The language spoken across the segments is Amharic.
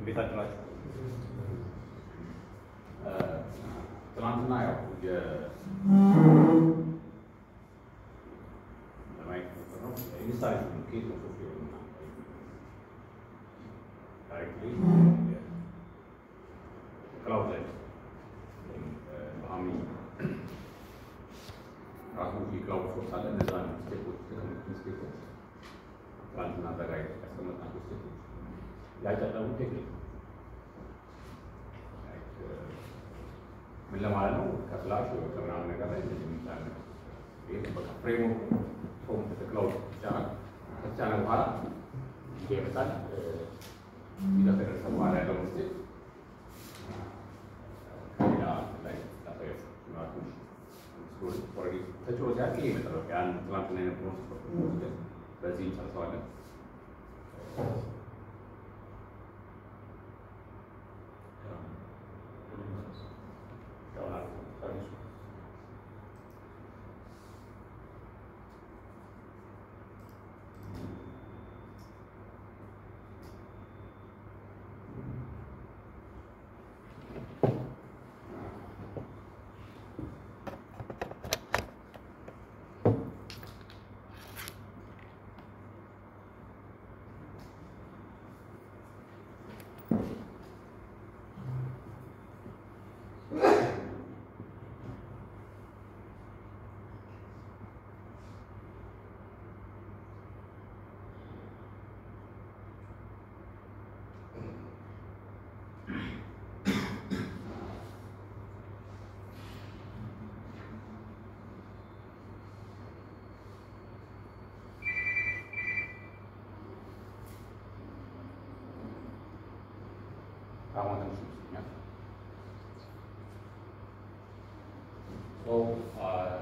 ቤታችሁ ናቸው። ትናንትና ያው ኢንስታሌሽን ኬት ነው ሶፍትዌር እና ዳይሬክትሊ ክላውድ ላይ በአሚ ራሱ የክላውድ ሶርስ አለ። እነዛን ስቴፖች ስቴፖች ትናንትና አዘጋጅ ያስቀመጥናቸው ስቴፖች ያጨጠሙ ቴክኒክ ምን ለማለት ነው? ከፍላሽ ከምናምን ነገር ላይ እንደዚህ የሚቻል ነው። ይህ በቃ ፍሬምወርክ ፍሮም ክላውድ ይቻላል። ከተቻለ በኋላ ይመጣል። ይዛ ከደረሰ በኋላ ያለው ስቴፕ ከሌላ ላይ ታሳየት ማለት ነው። ኦልሬዲ ተጭሮ ሲያልቅ ይሄ ይመጣል። ያን ትናንትና የነበረውን ስፖርት በዚህ እንጨርሰዋለን።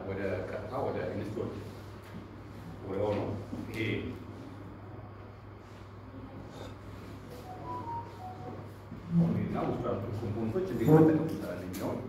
ወደ ቀጥታ ወደ ኢንስቶል ወደ ሆኖ ይሄ እና ውስጥ ያሉ ኮምፖነንቶች እንዴት መጠቀም ይቻላል የሚለውን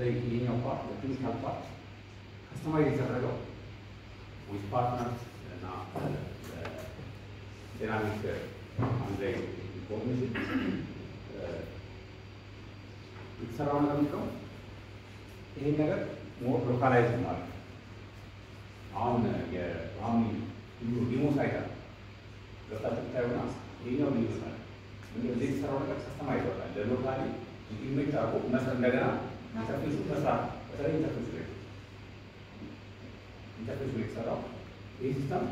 ይሄኛው ፓርት ቴክኒካል ፓርት ከስተማይዝ የተደረገው ዊዝ ፓርትነርስ እና ዲናሚክ አንድ ላይ ኢንፎርሜሽን የተሰራው ነገር ምንድን ነው? ይሄን ነገር ሞር ሎካላይዝ ማለት ነው። አሁን የአሁን ዲሞ ሳይት አለ ገብታችሁ ብታዩና ይሄኛው ልዩ ይሆናል። እንደዚህ የተሰራው ነገር ከስተማይዝ ይወጣል ለሎካሊ ኢሜጅ አድርጎ መስራት እንደገና ኢንተርፌሱ መስራት በተለይ ኢንተርፌሱ ላይ የተሰራው ይህ ሲስተም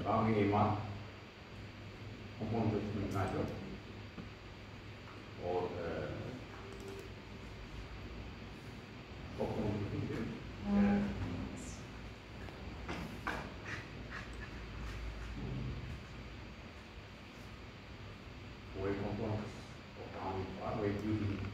አሁን የማ ኮምፖነንቶች ናቸው። ወይ ኮምፖነንትስ ወይ ቢልዲንግ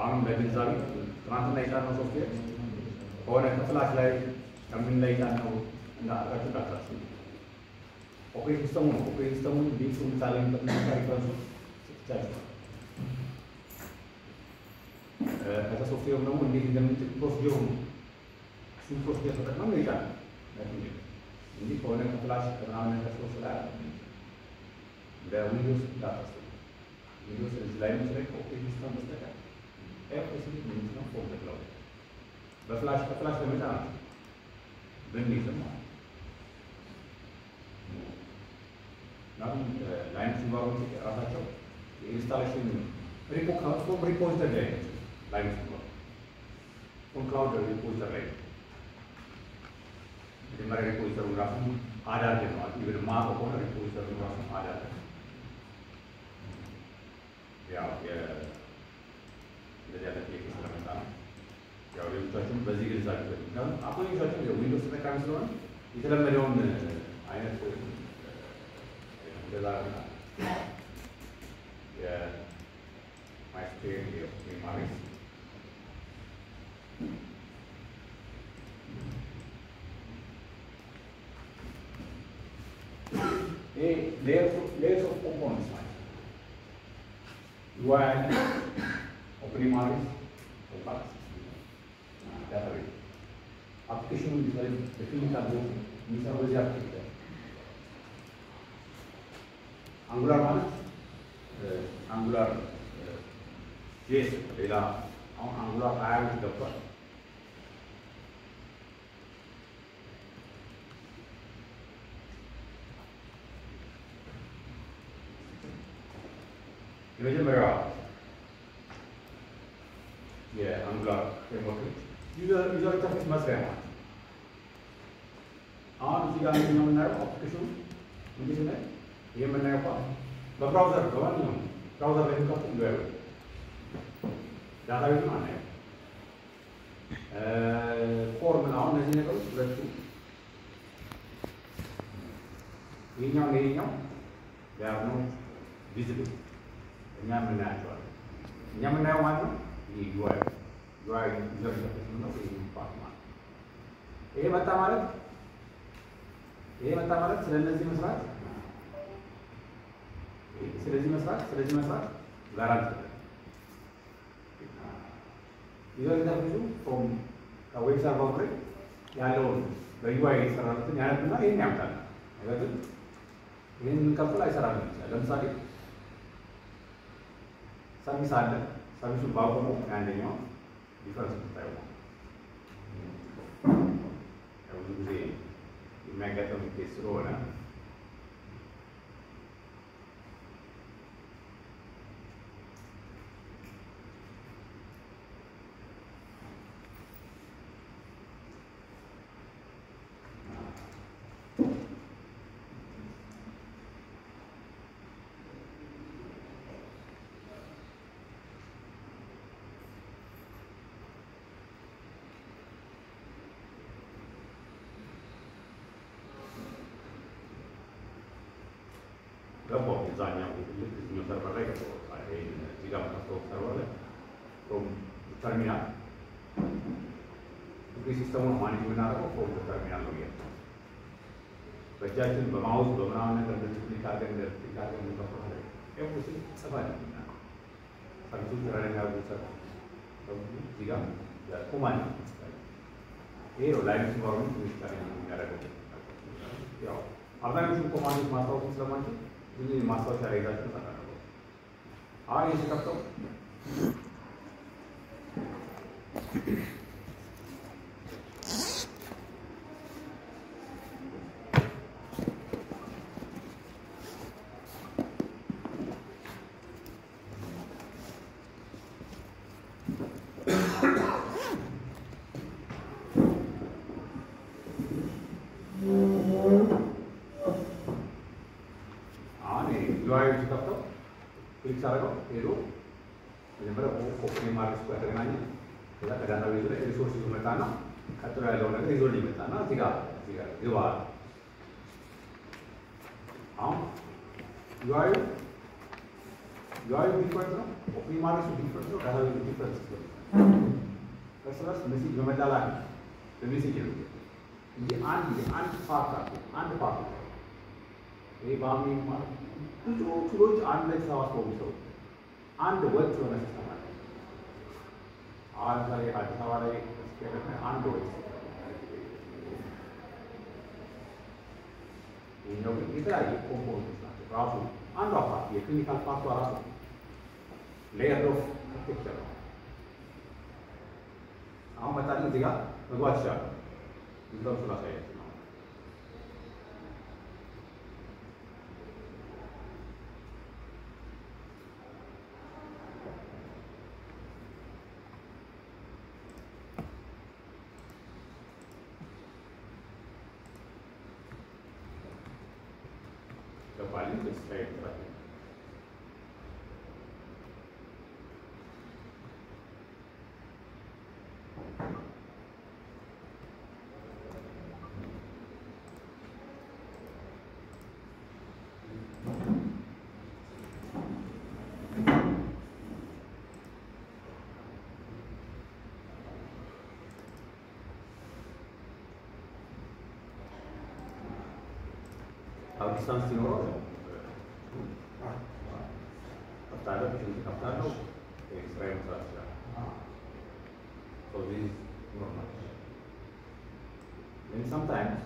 አሁን በግንዛቤ ትናንትና የጫነው ሶፍትዌር ከሆነ ከፍላሽ ላይ ከምን ላይ ጫነው እንዳአራችሁ ዳታስ ኦፕሬቲንግ ሲስተሙ ነው። ኦፕሬቲንግ ሲስተሙ ሊንክ የምታገኝበት ነገር ይፈርሱ ስትቻችሁ ከዛ ሶፍትዌሩ ደግሞ እንዴት እንደምንጭን ፕሮሲጀሩ ነው። እሱን ፕሮሲጀር ተጠቅመው ነው የጫነው እንጂ ከሆነ ከፍላሽ ከምናምን ከሶፍት ላይ ለዊንዶውስ ዳታስ ዊንዶውስ እዚህ ላይ ነው ስለዚህ ኦፕሬቲንግ ሲስተም በስተቀር ኤፍኤስዲ ምንድነው ፎልደር ክላውድ በፍላሽ ከፍላሽ ለመጫን በእንዴት ነው ላይነክስ ኢንቫይሮንመንት ራሳቸው የኢንስታሌሽን ሪፖዚተሪ ላይ ላይነክስ ፎን ክላውድ ሪፖዚተሪ ላይ መጀመሪያ ሪፖዚተሩን ራሱ አድ አድርገነዋል። ኢቨን ማፕ ከሆነ ሪፖዚተሩን ራሱ አድ አድርገን ያው እንደዚህ አይነት ጥያቄ ስለመጣ ነው። ያው ሌሎቻችን በዚህ ግንዛቤ ምክንያቱም አብዛኞቻችን የዊንዶውስ ተጠቃሚ ስለሆነ የተለመደውን አይነት እንደዛ የማይስፔር የማሪስ layers of components ማለት UI primaries database application design technical book የሚሰሩ በዚህ አፕሊኬሽን አንጉላር ማለት አንጉላር ጄስ ሌላ አሁን አንጉላር 20 ገብቷል። የመጀመሪያው የአንጉላር ፍሬምወርክ ዩዘር ኢንተርፌስ መስሪያ ማለት አሁን እዚህ ጋር የምናየው አፕሊኬሽኑ እንዴት ነው? ይሄ የምናየው በብራውዘር በማንኛውም ብራውዘር ላይ ከፍቶ ይገባል። ዳታቤዝ ማለት ነው። ፎርም አሁን እነዚህ ነገሮች ሁለቱ ይሄኛው ያው ነው ቪዚብል እኛ የምናየው ማለት ነው። ይሄ ዩአይ ዩዘር ኢንተርፌስ ነው። ይሄ መጣ ማለት ስለነዚህ መስራት ስለዚህ መስራት ጋራንቲ ዩዘር ኢንተርፌሱ ፍሮም ከዌብ ሰርቨሩ ላይ ያለውን በዩአይ የተሰራበትን ያነብና ይሄን ያመጣል። ነገር ግን ይሄን ከፍል አይሰራም ይችላል። ለምሳሌ ሰርቪስ አለ። ሰርቪሱን ባቆሙ አንደኛው ዲፈረንስ ብታዩ ብዙ ጊዜ የሚያጋጥም ኬስ ስለሆነ ገባሁ እዛኛው ልክ እዚህኛው ሰርቨር ላይ ገባሁ። እዚህ ጋር መጥተው ሰርቨር ላይ ተርሚናል እንግዲህ ሲስተሙን ማኔጅ የምናደርገው ፎርም ተርሚናል ነው እያለ በእጃችን በማውዝ በምናምን ነገር እንደዚህ ክሊክ አድርገን እንከፍታለን። ኤምሲ ጽፈን የምናውቀው ሰርቪሱን ረን ያደርጉ እዚህ ጋር ኮማንድ ይሄ ነው ላይን ሲኖረን ሚኒስተር የሚያደርገው። ያው አብዛኞቹ ኮማንዶች ማስታወስ ስለማንችል ብዙ ማስታወሻ ላይ ይዛችሁ ተጠቀሙ። አሁን ይሄ ሲከፍተው ዩአይ ሲከፍተው ክሊክ ሳደርገው ሄዶ መጀመሪያ ኮፒ ማድረግ ከተገናኘ ከዛ ከዳታቤዝ ላይ ሪሶርስ ይዞ መጣና ቀጥሎ ያለው ነገር ይዞልኝ መጣና እዚህ ጋር ግባ። አሁን ዩአይ ዲፈረንት ነው፣ ኮፒ ማድረግ ዲፈረንት ነው፣ ዳታቤዝ ዲፈረንት ነው። እርስ በርስ ሜሴጅ በመላላክ በሜሴጅ ነው እንጂ አንድ ፓርት ይሄ በአሁኑ ማለት ብዙ ቱሎች አንድ ላይ ተሰባስበው የሚሰሩ አንድ ወጥ የሆነ ሲስተም አለ። አሁን ዛሬ አዲስ አበባ ላይ አንድ ወጥ ይሄኛው ግን የተለያየ ኮምፖነንቶች ናቸው። ራሱ አንዷ ፓርት የክሊኒካል ፓርቷ ራሱ ሌየር ኦፍ አርኪቴክቸር ነው። አሁን መጣልን እዚህ ጋር መግባት ይችላል። እዛው ስላሳያችሁ ነው። ገባልን ስታይ ተባለ ዲስታንስ ሲኖረው ከፍታለሁ ከፍታለሁ ኤክስትራ መስራት ይችላል። ኖርማል ግን ሳምታይምስ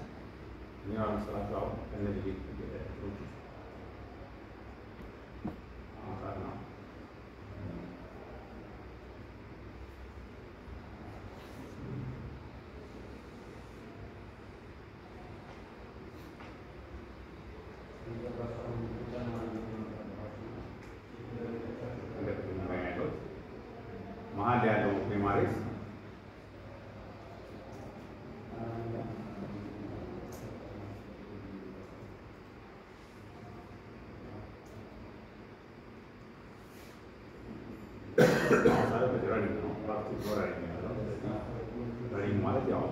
እኛ መስራቸው አሁን ከነዚህ መሀል ያለው ሜማሪስ ረኒንግ ማለት ያው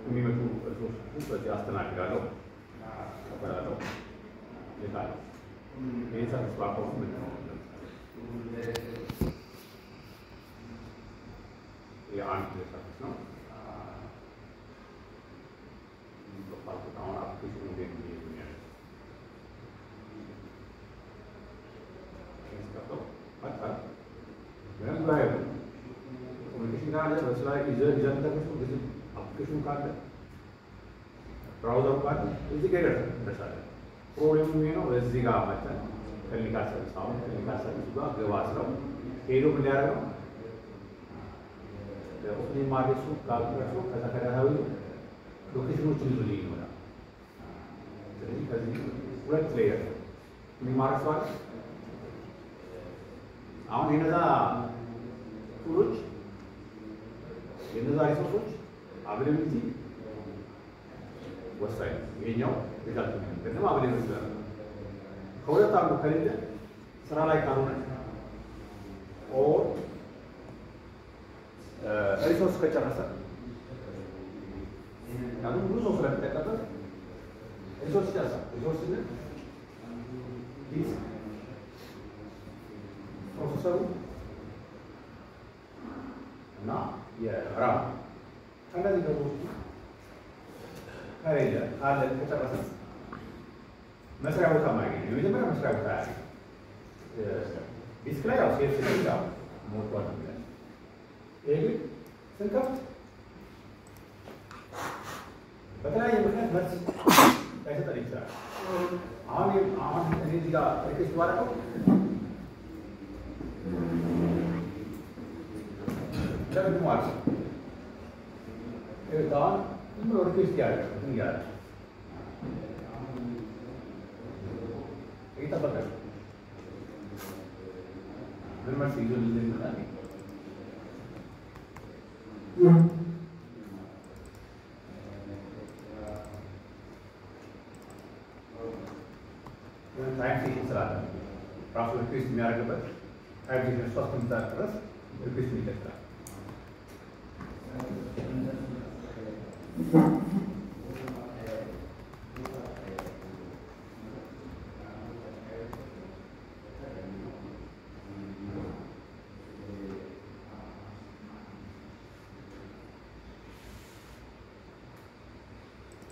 የሚመጡ ሪሶርሶች በዚህ አስተናግዳለሁ፣ እቀበላለሁ፣ ልካለሁ። ይህ ሰርቪስ ባኮርስ ምንድን ነው? የአንድ ሰርቪስ ነው። አሁን አፕሊኬሽኑ እንዴት ነው ስከፍተው መጣ ምንም ላይ ኮሚኒኬሽን ካለ በሱ ላይ ይዘን ተከሱ ብዙ አፕሊኬሽኑ ካለ ብራውዘሩ ካለ እዚህ ጋር ይደርሳል። ፕሮብሌሙ የሚሆነው እዚህ ጋር መጠን ክሊኒካል ሰርቪስ አሁን ክሊኒካል ሰርቪስ ጋር ገባ ስለው ሄዶ ምን ሊያደርገው ኦፕኒንግ ማርኬቱ ካልኩሌሽኑ ከተከታታዩ ሎኬሽኖችን ይዞልኝ ይሆናል። ስለዚህ ከዚህ ሁለት ሌየር ምን ማድረግ ሰዋል። አሁን የነዛ ቱሎች የነዛ ሪሶርሶች አቬሌቢሊቲ ወሳኝ ነው። ይሄኛው ሪዛልት ነው ግን አቬሌቢሊቲ ይችላል። ከሁለት አንዱ ከሌለ ስራ ላይ ካልሆነ ኦር ሪሶርስ ከጨረሰ ያሉ ብዙ ሰው ስለሚጠቀምበት ሪሶርስ ይጨርሳል። ሪሶርስ ግን ዲስክ ፕሮሰሰሩ እና የራም ከእነዚህ ነገሮች ከሌለ ካለ ከጨረሰ መስሪያ ቦታ ማግኘት ነው። የመጀመሪያ መስሪያ ቦታ ያለ ዲስክ ላይ ያው ሴፍ ስለሚል ሞልቷል ነው የሚለው። ይሄ ግን ስንከፍት በተለያየ ምክንያት መልስ ላይሰጠን ይችላል። አሁን እኔ እዚህ ጋር ሪኩዌስት ባደረገው ለምን ማለት ነው? አሁን ዝም ብሎ ሪኩዌስት ያደርጋል እንትን እያለ እየጠበቀ ነው። ምን መልስ ይዞልኝ ይመጣል? ታይም ሴሽን ስላለ ራሱ ሪኩዌስት የሚያደርግበት ታይም ሴሽን 3 ሰዓት ድረስ ሪኩዌስት ይቀጥላል።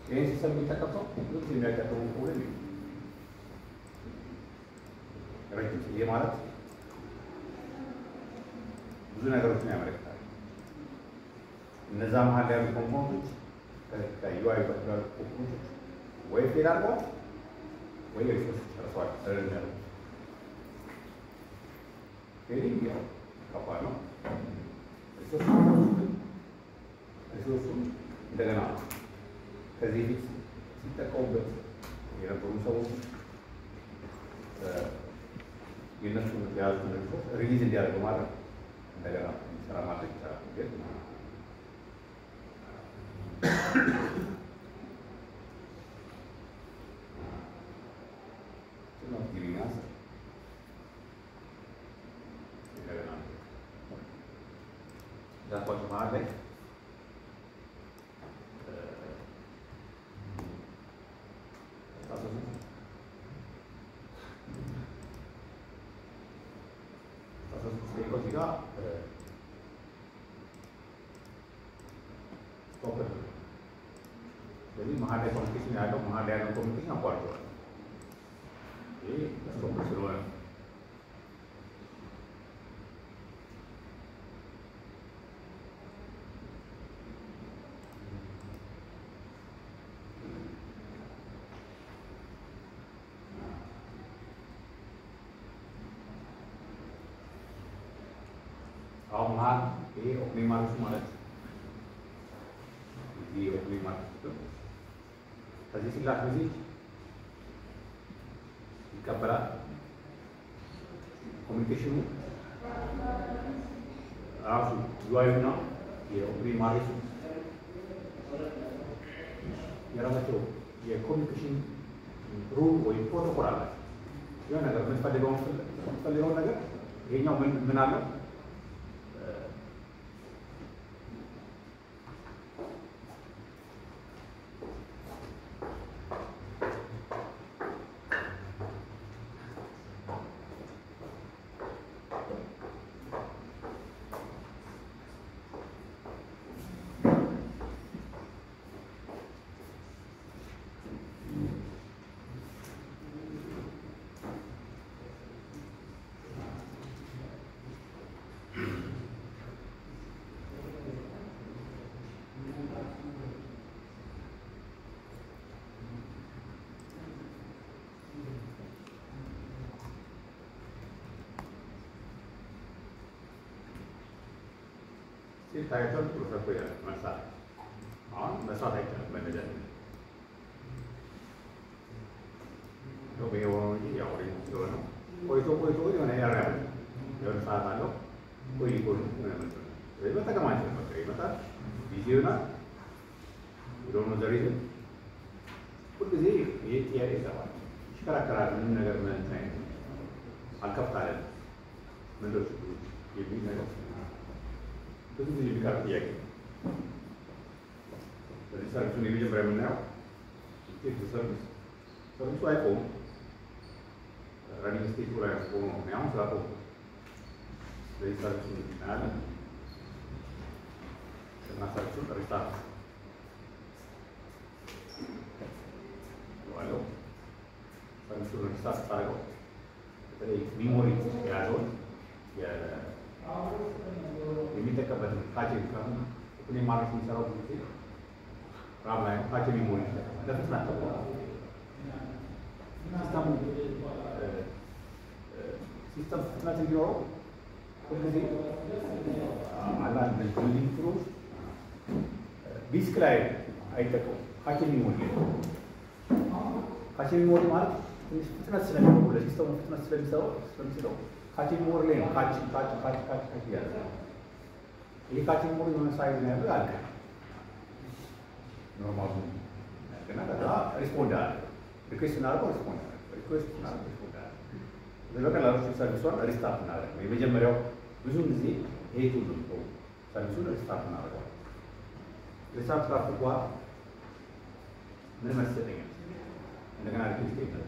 ይህን ሲስተም የሚጠቀመው ብዙ የሚያጋጥሙ ከሆነ ረጅም ይሄ ማለት ብዙ ነገሮችን ያመለክታል። እነዛ መሀል ያሉ ኮምፖነንቶች ከዩአይ በተባሉ ኮምፖነንቶች ወይ ፌል አድርገዋል ወይ ሪሶርስ ጨርሰዋል። ስለዚህ ፌሊንግ ያው ከባድ ነው። ሪሶርሱን እንደገና ከዚህ ፊት ሲጠቀሙበት የነበሩ ሰዎች የእነሱ የያዙ ሪሶርስ ሪሊዝ እንዲያደርጉ ማድረግ እንደገና እንዲሰራ ማድረግ ይቻላል። ግን ዛቷቸው መሀል ላይ እዚህ ጋር ስቶፕ ነው። ስለዚህ መሀል ላይ ኮሚኒኬሽን ያለው መሀል ላይ ያለው ኮሚኒኬሽን አቋርጧል። ይሄ ስቶፕ ስለሆነ አሁን መሀል ይሄ ኦፕኒንግ ማለት ይሄ ኦፕኒንግ ማለት ነው። ከዚህ ሲላክ ጊዜ ይቀበላል። ኮሚኒኬሽኑ ራሱ ዩአይ እና የኦፕኒንግ ማለት የራሳቸው የኮሚኒኬሽን ሩል ወይ ፕሮቶኮል አለ። የሆነ ነገር የምትፈልገውን ነገር ይሄኛው ምን አለው ታይቷል። ፕሮሰስ ያለ መስራት አሁን መስራት አይቻልም። በነገር ነው በየወሩ ያው ስለሆነ ቆይቶ የሆነ ያራ የሆነ ሰዓት አለው ቆይቶ መጠቀም አንችልም። በቃ ይመጣል ቢዚ ይሆናል። ደግሞ ዘሪት ሁልጊዜ ይሄ ጥያቄ ይገባል፣ ይሽከራከራል። ምን ነገር ምን አይነት አልከፍታለን ምንድን የሚል ነገር ብዙ ጊዜ የሚቀርብ ጥያቄ ነው። ስለዚህ ሰርቪሱን የመጀመሪያ የምናየው ሰርቪሱ አይቆምም። ረኒንግ ስቴጅ ላይ ሆኖ አሁን ስላቆሙ ስለዚህ ሰርቪሱን እናያለን እና ሰርቪሱን ሪስታርት ዋለው ሰርቪሱን ሪስታርት ታደርገው በተለይ ሚሞሪ የያዘውን የሚጠቀምበትን ካቼ ከሆነ እኔ ማለት የሚሰራው ጊዜ ራም ላይ ካቼ ሚሞሪ ለፍጥነት ሲስተም ፍጥነት እንዲኖረው ሁልጊዜ አንዳንድ ቢልዲንግ ክሮች ዲስክ ላይ አይጠቀሙም። ካቼ ሚሞሪ ካቼ ሚሞሪ ማለት ትንሽ ፍጥነት ስለሚኖረው ለሲስተሙ ፍጥነት ስለሚሰጠው ካቼ ሚሞሪ ላይ ነው ካች እያለ ይህ ካቼ ሚሞሪ የሆነ ሳይዝ ነው ያለው አለ ኖርማሉ እና ከዛ ሪስፖንድ አለ ሪኩዌስት እናደርገው ሪስፖንድ አለ ሪኩዌስት እናደርገው ሪስፖንድ አለ በቀላሉ ሰርቪሷን ሪስታርት እናደርገው የመጀመሪያው ብዙውን ጊዜ ይሄ ቱል ነው ሰርቪሱን ሪስታርት እናደርገዋለን። ሪስታርት ካደረግን በኋላ ምን መሰለኝ እንደገና ሪኩዌስት ይላል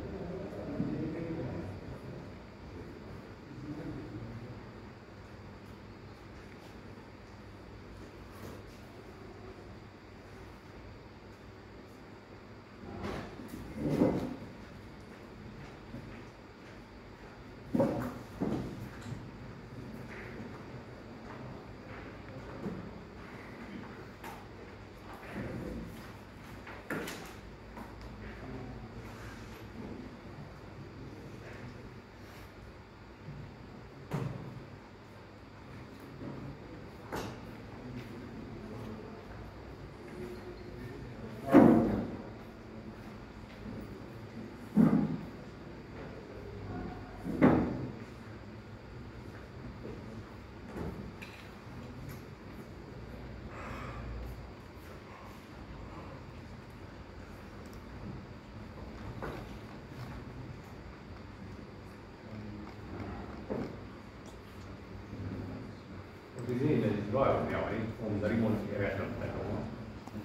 ጊዜ እንደዚህ ብሎ ያው እኔ ፎርም ሪሞት ኤሪያ ስለምጠቀመው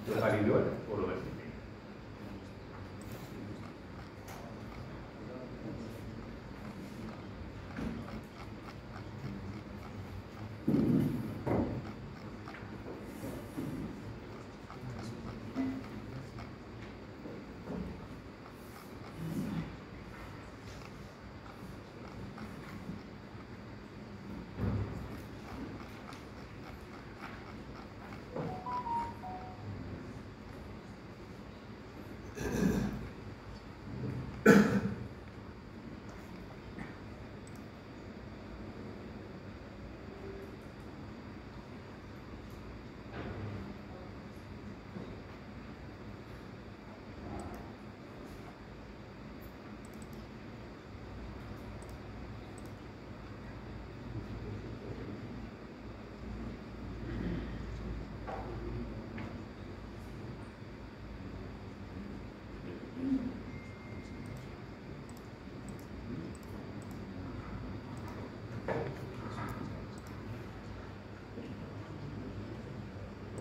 ሎካሊ ሊሆን ፎሎ በስ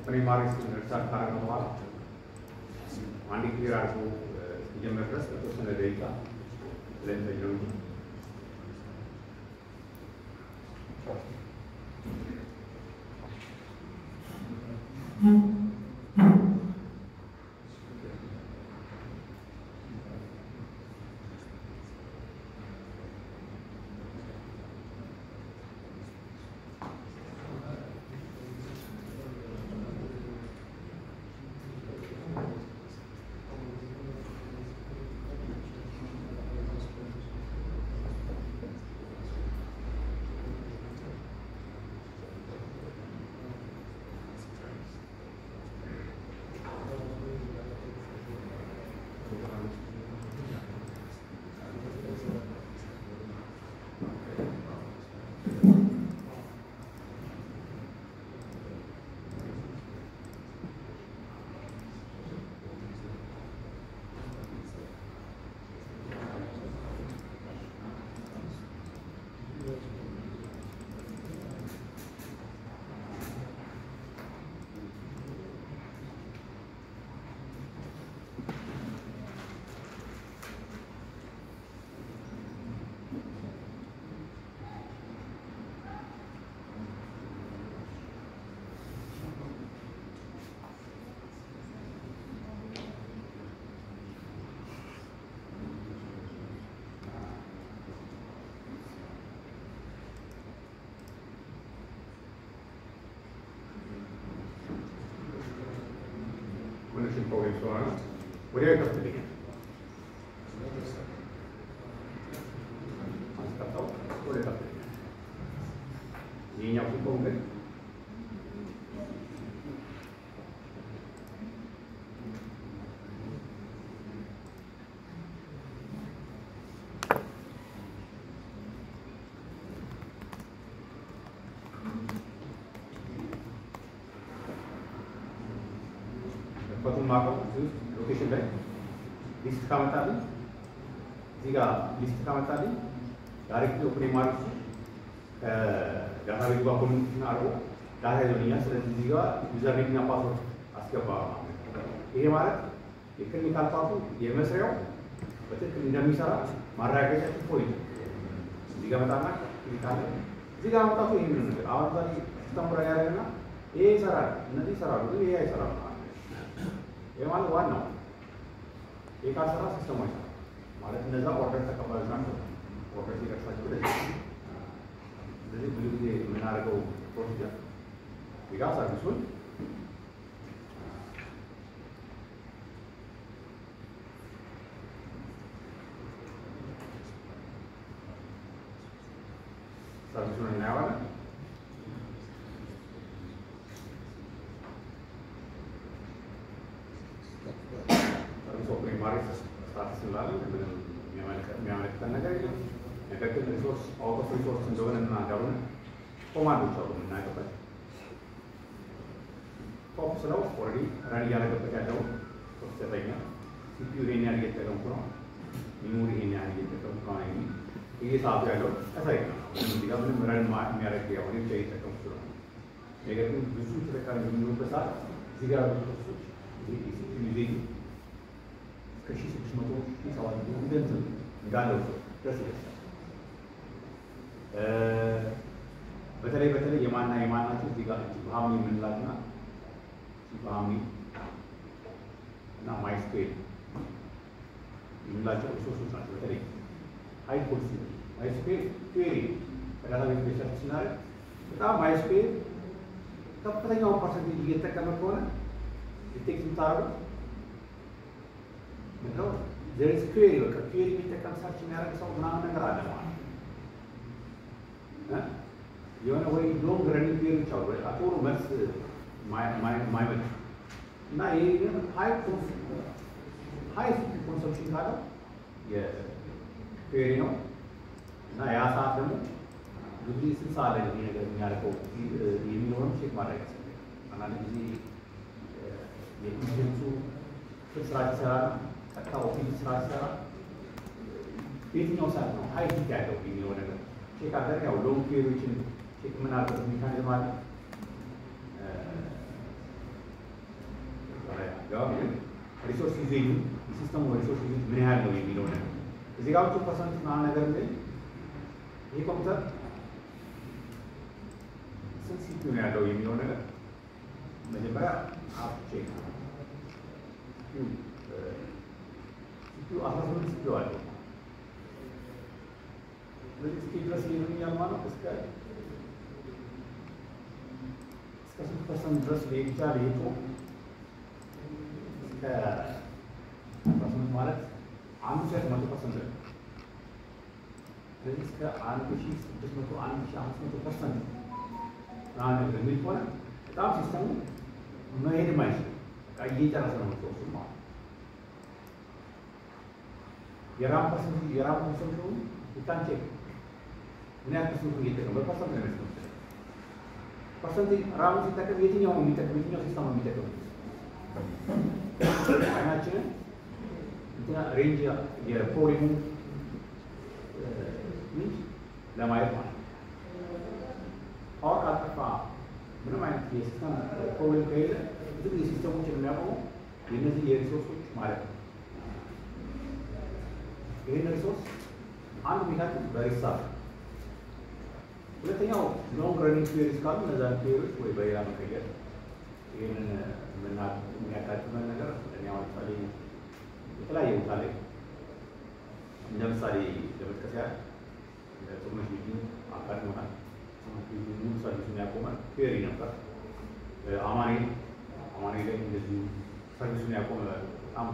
ፕሪማሪስ ሪሰርች ካደረግን በኋላ አንድ ክሊር አድርጎ እስኪጀምር ድረስ በተወሰነ ደቂቃ ለንተኛው ኮኔክሽን ፕሮብሌም ስለሆነ ወዲያው ይከፍትልኛል። አስቀጣው ወደ ይከፍትልኛል። ይሄኛው ሲቆም ግን በቱን ማቀው እዚህ ውስጥ ሎኬሽን ላይ ሊስት ካመጣልኝ እዚህ ጋር ሊስት ካመጣልኝ ዳይሬክትሊ ኦፕን ማድረግ ከዳታቤዝ ጋር ኮሚኒኬሽን አድርጎ ዳታ ይዞልኛል። ስለዚህ እዚህ ጋር ዩዘር ኔም እና ፓስወርድ አስገባ ማለት ነው። ይሄ ማለት የክሊኒካል ፓርቱ የመስሪያው በትክክል እንደሚሰራ ማረጋገጫ ፖይንት እዚህ ጋር መጣና ክሊኒካል እዚህ ጋር መጣቱ ይሄ ምን ነገር አሁን ዛሬ ሲስተም ላይ ያለና ይሄ ይሰራል፣ እነዚህ ይሰራሉ፣ ግን ይሄ አይሰራም ይሄ ማለት ዋናው ይሄ ካልሰራ ሲስተሙ አይሰራም ማለት እነዛ ኦርደር ተቀባዮች ናቸው። ኦርደር ሲደርሳቸው ስለዚህ ብዙ ጊዜ የምናደርገው ፕሮሲጀር ጋ ሰርቪሱን እናየዋለን። ሰርቪስ ኦፕሬት ማድረግ ስታትስ እንላለን። ምንም የሚያመለክተን ነገር የለም። ነገር ግን ሪሶርስ አውት ኦፍ ሪሶርስ እንደሆነ እና እንዳልሆነ ኮማንዶች አሉ የምናውቅበት። ቶፕ ስለው ኦልሬዲ ረን እያደረገበት ያለው ሶስተኛ ሲፒዩ ይሄን ያህል እየተጠቀምኩ ነው፣ ሚሞሪ ይሄን ያህል እየተጠቀምኩ ነው የሚል እየሰዓቱ ያለው ያሳየናል። እዚህ ጋር ምንም ረን የሚያደርግ ያው ብቻ እየተጠቀምኩ ስለሆነ ነገር ግን ብዙ ተጠቃሚ በሚኖርበት ሰዓት እዚህ ጋር ያሉ ሶርሶች ሲፒዩ ይዘኝ እስከ 1600 700 እንደዚህ እንዳለው ደስ ይላል። በተለይ የማናቸው እዚህ ጋር ሀምኒ የምንላትና ሀምኒ እና ማይስኩዌል የምንላቸው ሪሶርሶች ናቸው። በተለይ ሃይ ፖሊሲ ማይስኩዌል ኩዌሪ በዳታቤዝ ሪሰርች ስናደርግ በጣም ማይስኩዌል ከፍተኛውን ፐርሰንቴጅ እየተጠቀመ ከሆነ ዲቴክት የምታደርጉት ምንድነው ዘሪስ ኩዌሪ በቃ ኩዌሪ የሚጠቀም ሰርች የሚያደርግ ሰው ምናምን ነገር አለ ማለት የሆነ ወይ ሎንግ ረኒንግ ኩዌሪዎች አሉ አቶሩ መልስ ማይመልስ እና ይሄ ግን ሃይ ኮንሰፕሽን ካለው የኩዌሪ ነው እና ያ ሰዓት ደግሞ ብዙ ጊዜ ስንት ሰዓት ላይ ይሄ ነገር የሚያደርገው የሚሆነው ቼክ ማድረግ ያስፈልጋል። አንዳንድ ጊዜ የኢንቴንሱ ስራ ሲሰራ ቀጥታ ኦፊስ ስራ ሲሰራ የትኛው ሰዓት ነው ሃይ ፒክ ያለው የሚለው ነገር ቼክ አድርገን ያው ሎንግ ኩዌሪዎችን ቼክ የምናደርግበት ሜካኒዝም አለ። ሪሶርስ ዩዜጁ የሲስተሙ ሪሶርስ ዩዜጅ ምን ያህል ነው የሚለው ነገር እዚህ ጋር 2% ምናምን ነገር ግን ይሄ ኮምፒውተር ስንት ሲፒዩ ነው ያለው የሚለው ነገር መጀመሪያ አፕ ቼክ ሲፒዩ 18 ሲፒዩ አለው። ስለዚህ እስኪ ድረስ ይሄኛል ማለት እስከ 6% ድረስ ሊሄድ ሄዶ እስከ 18 ማለት 100% ነው። ስለዚህ እስከ 1600 1500% ማለት ነው የሚሆነ በጣም ሲስተሙ መሄድ ማይችል በቃ እየጨረሰ ነው ሶርሱ ማለት የራም ፐርሰንት ይታን ቼክ ምን ያህል ፐርሰንት እየተጠቀመ በፐርሰንት ነው የሚመስለው ፐርሰንት ራሙ ሲጠቀም የትኛው ሲስተም ነው የሚጠቀም አይናችንን እንትና ሬንጅ የፖሊሙ ምንጭ ለማየት ማለት ነው። ፓወር ካልጠፋ ምንም አይነት የሲስተም ፕሮብሌም ከሌለ ብዙ ጊዜ ሲስተሞችን የሚያቆመው የእነዚህ የሪሶርሶች ማለት ነው። ይህን ሪሶርስ አንዱ ሜካኒዝም በሪሳርች፣ ሁለተኛው ሎንግ ረኒንግ ኩዌሪስ ካሉ እነዛን ኩዌሪዎች ወይ በሌላ መቀየር ይህንን የሚያጋጥመን ነገር ለምሳሌ የተለያየ ቦታ ላይ እንደምሳሌ ለመጥቀስ ያህል ጥሩነሽ ልዩ አጋጥሞናል። ሙሉ ሰርቪሱን ያቆመ ኩዌሪ ነበር። አማኔ ላይ እንደዚሁ ሰርቪሱን ያቆመ በጣም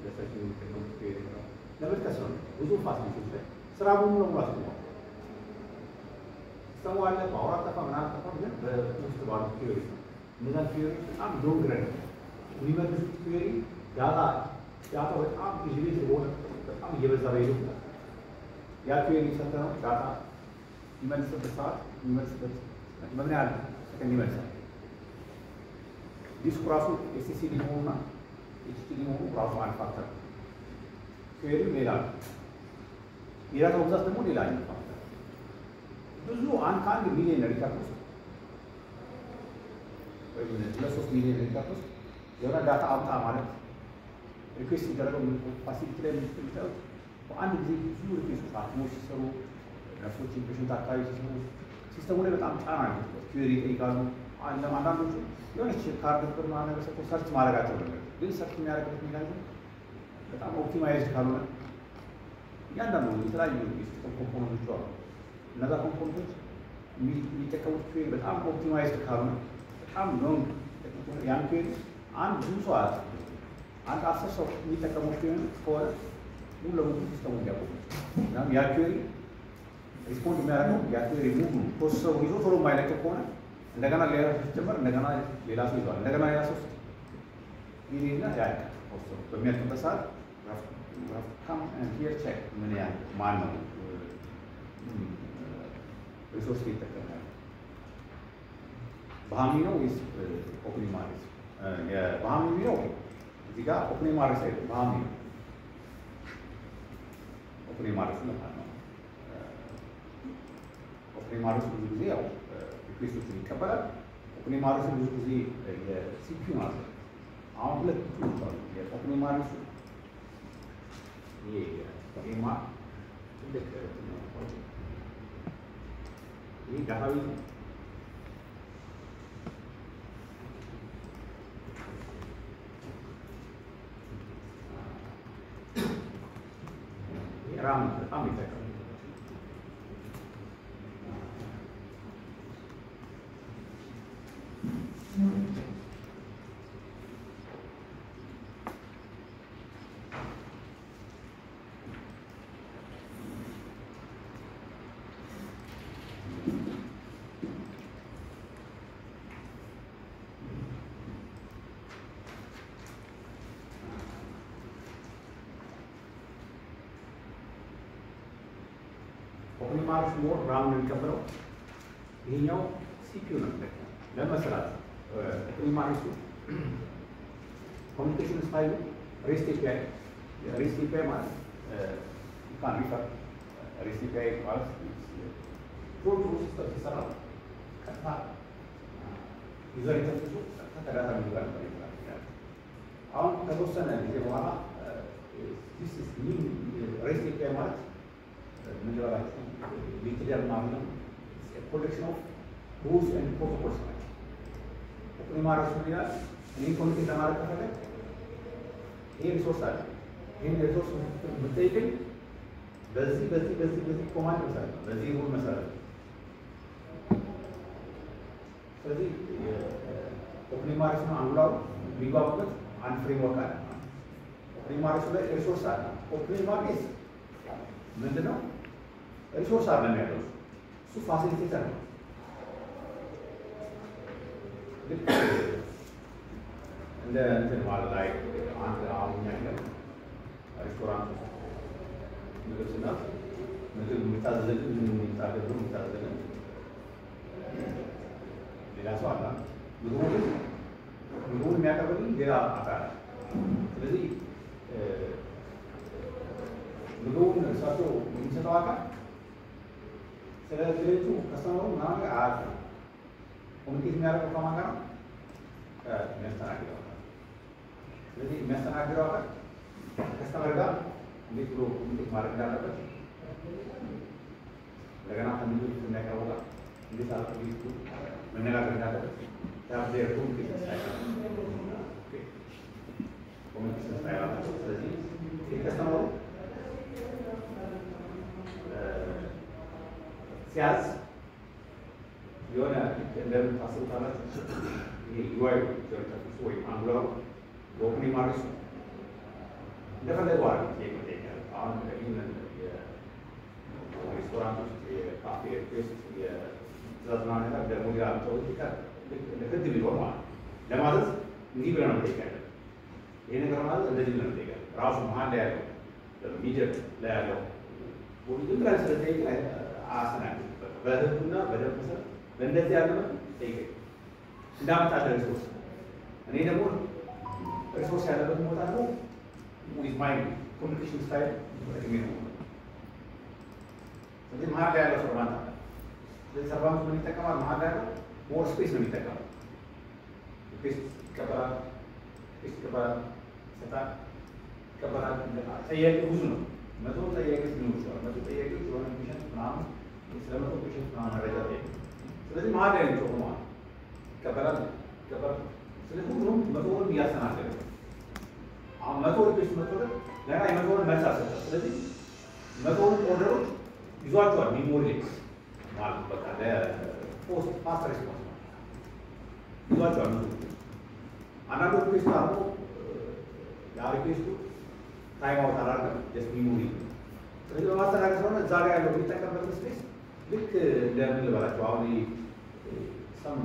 ለሰርቪሱ የሚጠቀሙት ፒሪዮድ ነው። ለመጥቀስ ነው ብዙ ፋሲሊቲዎች ላይ ስራ ሙሉ ለሙሉ አስቆመዋል። ሲስተሙ አለ፣ ፓወር አጠፋ ምናምን አጠፋ፣ ግን በውስጥ ባሉ ፒሪዮድ ነው። እነዛን ፒሪዮድ በጣም ሎንግ ረን የሚመልሱት ፒሪዮድ ዳታ በጣም ኢዚቤት የሆነ በጣም እየበዛ በሄዱ ያ ፒሪዮድ የሰጠነው ዳታ የሚመልስበት ሰዓት የሚመልስበት በምን ያህል ሰከንድ ይመልሳል። ዲስኩ ራሱ ኤስኤስዲ መሆኑና ኤችዲዲ መሆኑ ራሱ አንድ ፋክተር፣ ፒሪዮዱ ሌላ ነው። የዳታው ብዛት ደግሞ ሌላ ፋክተር። ብዙ ከአንድ ሚሊዮን ሪካርድ ውስጥ ወይም 2-3 ሚሊዮን ሪካርድ ውስጥ የሆነ ዳታ አምጣ ማለት ሪኩዌስት ሲደረገው ፋሲሊቲ ላይ የምታዩት በአንድ ጊዜ ብዙ ሪኩዌስቶች ሐኪሞች ሲሰሩ፣ ነርሶች ኢንፔሽንት አካባቢ ሲሰሩ ሲስተሙ ላይ በጣም ጫና ነው። ኪዩሪ ይጠይቃሉ። አንዳንዶቹ የሆነች ካርድ ብር ማነው ሰጥቶ ሰርች ማድረጋቸው ነበር። ግን ሰርች የሚያደርግበት ሜካኒዝም በጣም ኦፕቲማይዝድ ካልሆነ እያንዳንዱ የተለያዩ የሲስተም ኮምፖነንቶች አሉ። እነዛ ኮምፖነንቶች የሚጠቀሙት ኪዩሪ በጣም ኦፕቲማይዝድ ካልሆነ በጣም ሎንግ ያን ኪዩሪ አንድ ብዙ ሰው አንድ 10 ሰው የሚጠቀሙት ኪዩሪ ከሆነ ሙሉ ለሙሉ ሲስተሙ እንዲያቆሙ ያ ኪዩሪ ሪስፖንድ የሚያደርገው ያ ኪዩሪ ሙሉ ፕሮሰሰሩ ይዞ ቶሎ የማይለቀው ከሆነ እንደገና ሌላ ሲጀመር እንደገና ሌላ ሰው ይዟል እንደገና ሌላ ሰው ይሄና ያልቃል። ፕሮሰሰሩ በሚያልቅበት ሰዓት ካም ሂር ቼክ ምን ያህል ማን ነው ሪሶርስ ይጠቀማል። በሃሚ ነው ወይስ ኦፕኒ ማሪስ? የበሃሚ ነው እዚህ ጋር ኦፕኒ ማሪስ አይደለም፣ በሃሚ ነው። ኦፕኒ ማሪስ ነው ማለት ነው። ኦፕኒ ማሪስ ብዙ ጊዜ ያው ሪኩዌስቶችን ይቀበላል። ኦፕኒ ማሪስ ብዙ ጊዜ የሲፒዩ ማለት ነው። አሁን ሁለት ቱሎች አሉ። የኦፕኒ ማሪስ ይሄ ኤማ ትልቅ ይሄ ዳታቤዝ ነው። ራም በጣም ይጠቀማል። ኦፕኒ ማሪስ ሞር ራም ነው የሚቀበለው። ይሄኛው ሲፒዩ ነው የሚጠቀመው። ለመስራት ኦፕኒ ማሪሱ ኮሚኒኬሽን ስታይሉ ሬስት ኤፒአይ ሬስት ኤፒአይ ማለት ካን ሪፈር ሬስት ኤፒአይ ማለት ፕሮቶ ሲስተም ሲሰራ ቀጥታ ዩዘር ኢንተርፌሱ ከዳታ ጋር ይገናኛል። አሁን ከተወሰነ ጊዜ በኋላ ሬስት ኤፒአይ ማለት ምንድነው ሊትደር ማለት ነው። ኮሌክሽን ኦፍ ሩልስ ኤንድ ፕሮቶኮልስ ናቸው። ኦፕኒ ማሪስ ይላል እኔ ኮሚኒኬት ለማድረግ ከፈለግ ይሄ ሪሶርስ አለ። ይሄን ሪሶርስ ብትጠይቀኝ በዚህ ኮማንድ መሰረት ነው፣ በዚህ ሩል መሰረት ነው። ስለዚህ ኦፕኒ ማሪስ ነው አንጉላሩ የሚጓጉበት አንድ ፍሬምወርክ አለ። ኦፕኒ ማሪስ ላይ ሪሶርስ አለ። ኦፕኒ ማሪስ ምንድነው? ሪሶርስ አለ ነው ያለው። እሱ ፋሲሊቴተር ነው። ልክ እንደ እንትን ማለት ላይ አንድ አሁን ያለው ሬስቶራንት ምግብ ስናት ምግብ የሚታዘዝልን የሚታዘዝልን ሌላ ሰው አለ። ምግቡን የሚያቀርብልን ሌላ አካል። ስለዚህ ምግቡን እሳቸው የሚሰጠው አካል ስለ ድርጅቱ ከስተመሩ ምናምን አያውቅም። ኮሚኒኬት የሚያደርገው ከማን ጋር ነው? ከሚያስተናግደው አካል። ስለዚህ የሚያስተናግደው አካል ከስተመር ጋር እንዴት ብሎ ኮሚኒኬት ማድረግ እንዳለበት እንደገና ከምግብ የሚያቀርበው ጋር እንዴት አድርጎ መነጋገር እንዳለበት ያብዴር ኮሚኒኬሽን ስታይል አላቸው። ስለዚህ ከስተመሩ ሲያዝ የሆነ እንደምታስቡት አላችሁ ዩአይ ተርተፍሱ ወይ አንጉላሩ ኦፕን ማድረግ እንደፈለገው አይደል ይሄ አሁን ይሄንን የሬስቶራንት ውስጥ የካፌ ሬስት የዛዝና ነገር ደግሞ ያለው ይካል ለህግ ቢሆን ማለት ለማዘዝ እንዲህ ብለን ነው ጠይቃለን። ይሄ ነገር ማለት እንደዚህ ብለን ነው ጠይቃለን። ራሱ መሀል ላይ ያለው ሚዲየም ላይ ያለው ሁሉም ላይ ስለጠይቅ ላይ አሰናክል በህጉና በደንብ መሰረት በእንደዚህ ያለ ነው ጠይቀኝ እንዳመጣለ ሪሶርስ እኔ ደግሞ ሪሶርስ ያለበት ቦታ ነው with my communication style ተጠቅሜ ነው። ስለዚህ መሀል ላይ ያለው ፎርማት አለ። ስለዚህ ሰርቫንቱ ምን ይጠቀማል? መሀል ላይ ያለው ሞር ስፔስ ነው የሚጠቀመው። ስፔስ ይቀበላል፣ ስፔስ ይቀበላል፣ ይሰጣል፣ ይቀበላል። ጠያቂ ብዙ ነው። መቶ ጠያቂዎች ሊኖሩ ይችላል። መቶ ጠያቂዎች የሆነ ሚሽን ምናምን ስለ መቶ ሚሽን ምናምን መረጃ ጠይቅ። ስለዚህ መሀል ላይ ነው ማለት ይቀበላል፣ ይቀበላል። ስለዚህ ሁሉም መቶውን እያስተናገደ አሁን መቶ ሪኩዌስት መቶ ገና የመቶውን መልስ አልሰጠም። ስለዚህ መቶውን ኦርደሮች ይዟቸዋል ሚሞሪ ማለት በቃ ለፖስት ፋስት ሪስፖንስ ይዟቸዋል። አንዳንዱ ሪኩዌስት አድርጎ ያ ሪኩዌስቱ ታይም አውት አላደረገም ጀስት ሚሞሪ። ስለዚህ በማስተናገድ ስለሆነ እዛ ጋር ያለው የሚጠቀምበት ስፔስ ልክ እንደምን ልበላቸው አሁን ሰም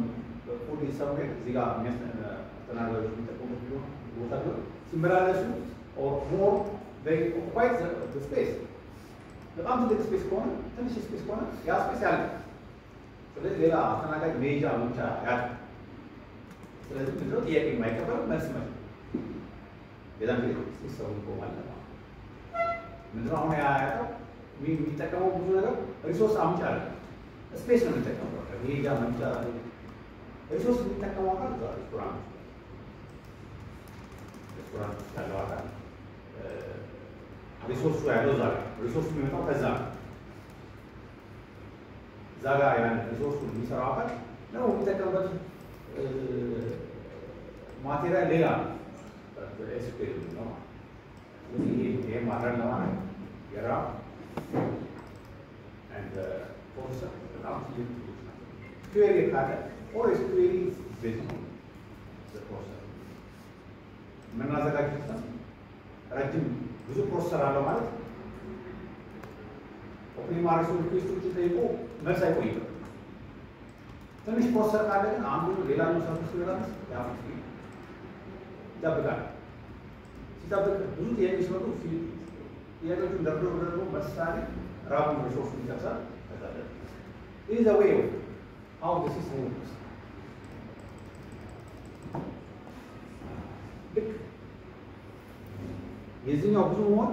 ፉድ ሰምዌር እዚህ ጋር የሚያስተናግዶች የሚጠቀሙት ቢሆን ቦታ ቢሆን ሲመላለሱ or more they occupy the space በጣም ትልቅ ስፔስ ከሆነ ትንሽ ስፔስ ከሆነ ያ ስፔስ ያለ ስለዚህ ሌላ አስተናጋጅ ሜጃ ብቻ ያለ ስለዚህ ምንድን ነው ጥያቄ የማይቀበል መልስ መ ሌላ ጊዜ ሲሰሩ ይቆማል ማለት ምንድን ነው አሁን ያለው የሚጠቀመው ብዙ ነገር ሪሶርስ አምጪ አለ ስፔስ ነው የሚጠቀመው ሜጃ መምጫ ሪሶርስ የሚጠቀመው አካል እዛ ሬስቶራንት ያለው አካል ሪሶርሱ ያለው እዛ ጋር ሪሶርሱ የሚመጣው ከዛ እዛ ጋር ያን ሪሶርሱ የሚሰራው አካል ነው የሚጠቀምበት ማቴሪያል ሌላ ኤስኩኤል ነው። ስለዚህ ይሄ ማድረግ ለማድረግ የራ and ፕሮሰስ በጣም ትልቅ ኩዌሪ ካለ ኦር ኤስኩኤል ቤዝ ነው ፕሮሰስ የምናዘጋጅበት ረጅም ብዙ ፕሮሰሰር አለው ማለት ኦፕን ማድረግ ሪኩዌስቶችን ጠይቆ መልስ አይቆይም። ትንሽ ፕሮሰሰር ካለ ግን አንዱ ሌላኛው ሰርቪስ ይላል ያፍት ይጠብቃል። ሲጠብቅ ብዙ ጥያቄ ሲመጡ ጥያቄዎቹን ደርድሮ መልሳሌ ራሱን ሪሶርሱን ይጨርሳል። ይህ ዘ ዌይ አው ዲስ ኢዝ ወርክስ ልክ የዚህኛው ብዙ መሆን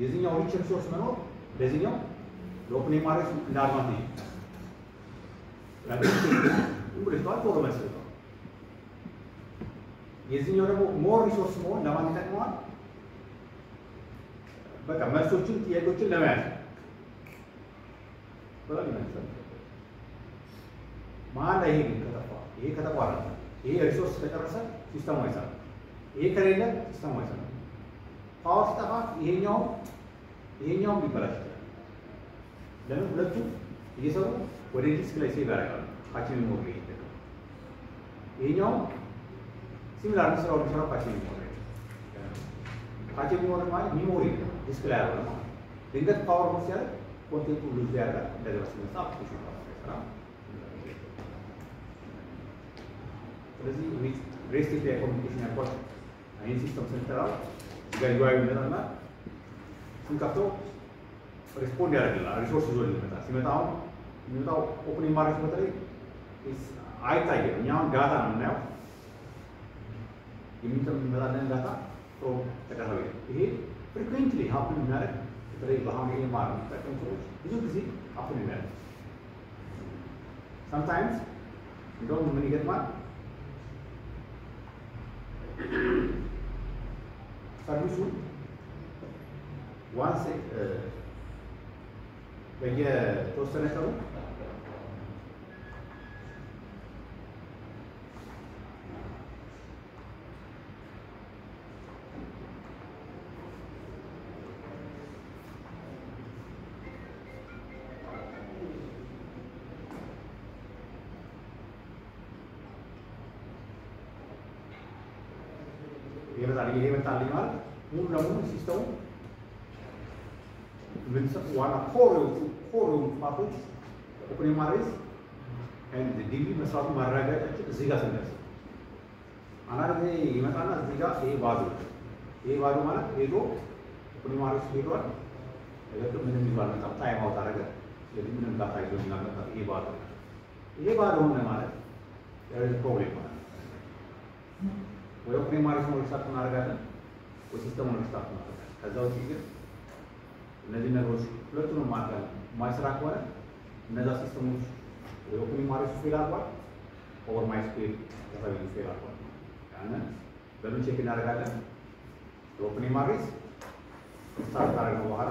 የዚህኛው ሪች ሪሶርስ መኖር ለዚህኛው ለኦፕን ማድረግ እንዳልማት ነው። እንግዲህ ቶሎ መልስ ነው። የዚህኛው ደግሞ ሞር ሪሶርስ መሆን ለማን ይጠቅመዋል? በቃ መልሶችን ጥያቄዎችን ለመያዝ በጣም ይመልሳል። መሀል ላይ ይሄ ከተፋ ይሄ ከተቋረጠ ይሄ ሪሶርስ ከጨረሰ ሲስተሙ አይሰራም። ይሄ ከሌለ ሲስተሙ አይሰራም። ፓወር ሲጠፋ ይሄኛውም ሊበላሽ ይችላል። ለምን ሁለቱም እየሰሩ ወደ ዲስክ ላይ ሴቭ ያደርጋሉ። ፓችን ሞር ላይ ይጠቀማል። ይሄኛው ሲሚላር ስራው ሊሰራ ፓችን ሞር ላይ ፓችን ሞር ማለት ሚሞሪ ዲስክ ላይ ያለው ማለት ድንገት ፓወር ሞር ሲያደርግ ኮንቴንቱ ሉዝ ያደርጋል። እንደዚህ ሲመጣ አፕሊኬሽን ይሰራል። ስለዚህ ሬስት ኤፒአይ ኮሚኒኬሽን ያልኳት ይህን ሲስተም ስንሰራው ጋር ዩአይ ይመጣና ስንከፍተው ሪስፖንድ ያደርግልናል። ሪሶርስ ይዞ ይመጣል። ሲመጣ አሁን የሚመጣው ኦፕኒንግ ማድረግ በተለይ አይታየም። እኛ አሁን ዳታ ነው የምናየው። የሚመጣልን ዳታ ፍሮም ተቀራቢ ይሄ ፍሪኩዌንትሊ ሀፕን የሚያደርግ በተለይ በአሁን ይሄ ማር የሚጠቀሙ ሰዎች ብዙ ጊዜ ሀፕን የሚያደርግ ሰምታይምስ እንደውም ምን ይገጥማል ሰርቪሱ ዋንስ በየተወሰነ ቀኑ ይሄ መጣልኝ ማለት ሙሉ ለሙሉ ሲስተሙ ዋና ኮር ፓርቶች ኦፕን ማሬስ ዲቪ መስራቱን ማረጋገጫችን እዚህ ጋር ስንደርስ አንዳንድ ጊዜ ይመጣና እዚህ ጋር ይሄ ባዶ ማለት ሄዶ ኦፕን ማሬስ ሄዷል። ነገር ግን ምንም ይባል በጣም ታይም አውት አደረገ። ስለዚህ ምንም ዳታ ይዞ እናመጣ ይሄ ባዶ ሆነ ማለት ፕሮብሌም ማለት ወይ ኦፕን ማሬስ ነው ሪስታርት እናደርጋለን ወይ ሲስተሙን ሪስታርት እናደርጋለን። ከዛ ውጪ ግን እነዚህ ነገሮች ሁለቱንም ማድረግ ማይሰራ ከሆነ እነዛ ሲስተሞች ወይ ኦፕን ማሬስ ፌል አድርጓል ኦር ማይስኩዌል ተፈሪ ፌል አድርጓል። ያንን በምን ቼክ እናደርጋለን? ኦፕን ማሬስ ስታርት ካደረግን በኋላ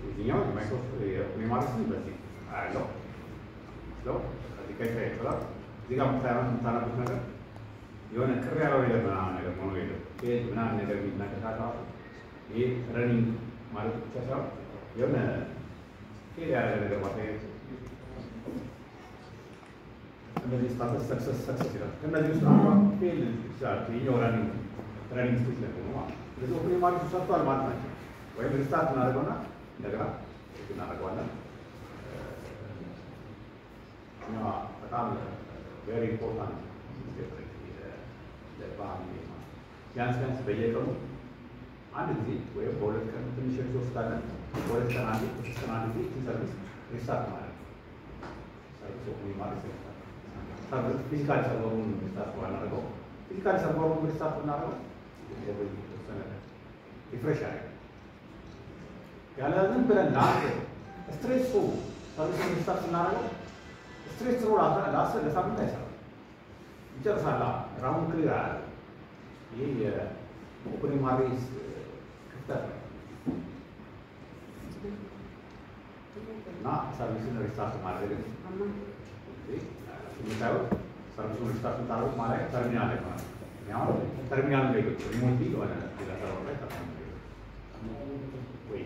ይሄኛው ማይክሮፎን ሜሞሪስ ነው በዚህ አለው ነው እዚህ ጋር ይፈራል። እዚህ ጋር የምታነቡት ነገር የሆነ ቅር ያለው ነገር ምናምን ነገር ሆኖ የለም ፔጅ ምናምን ነገር የሚናገራው ይሄ ረኒንግ ማለት ብቻ ሳይሆን የሆነ ፌል ያደረገ ነገር ማሳየት እንደዚህ ስታተስ ሰክሰስ ይላል። ከእነዚህ ውስጥ አንዷ ፌል ይችላል። ይሄኛው ረኒንግ ስቴጅ ላይ ነው ማለት ስለዚህ ኦፕን ማሬስ ሰርቷል ማለት ናቸው። ወይም ሪስታርት እናደርገውና እንደገና እናደርገዋለን። በጣም ቬሪ ኢምፖርታንት ቢያንስ በየቀኑ አንድ ጊዜ ወይም በሁለት ቀን ትንሽ ሪሶርስ ካለን በሁለት ቀን አንዴ በሶስት ቀን አንድ ጊዜ ሰርቪስ ሪስታርት ማለት ነው። ሰርቪስ ኦፕን ማሬስ ሰርቪስ ፊዚካል ሰርቨሩን ሪስታርት ባናደርገው ፊዚካል ሰርቨሩን ሪስታርት ብናደርገው ሪፍሬሽ ያደርጋል። ያለ ዝም ብለን ስትሬስ ሰርቪስ ሪስታርት ስናደርገው ስትሬስ ለሳምንት አይሰራም፣ ይጨርሳል። ራሙን ክሊር አያደርግም። ይህ የኦፕን ማሬስ ክፍተት ነው እና ሰርቪስን ሪስታርት ማድረግ የምታዩት ሰርቪሱን ሪስታርት የምታደርጉት ማለት ተርሚናል ላይ ማለት ነው። ተርሚናል ላይ ሪሞት የሆነ ሌላ ሰራው ላይ ወይ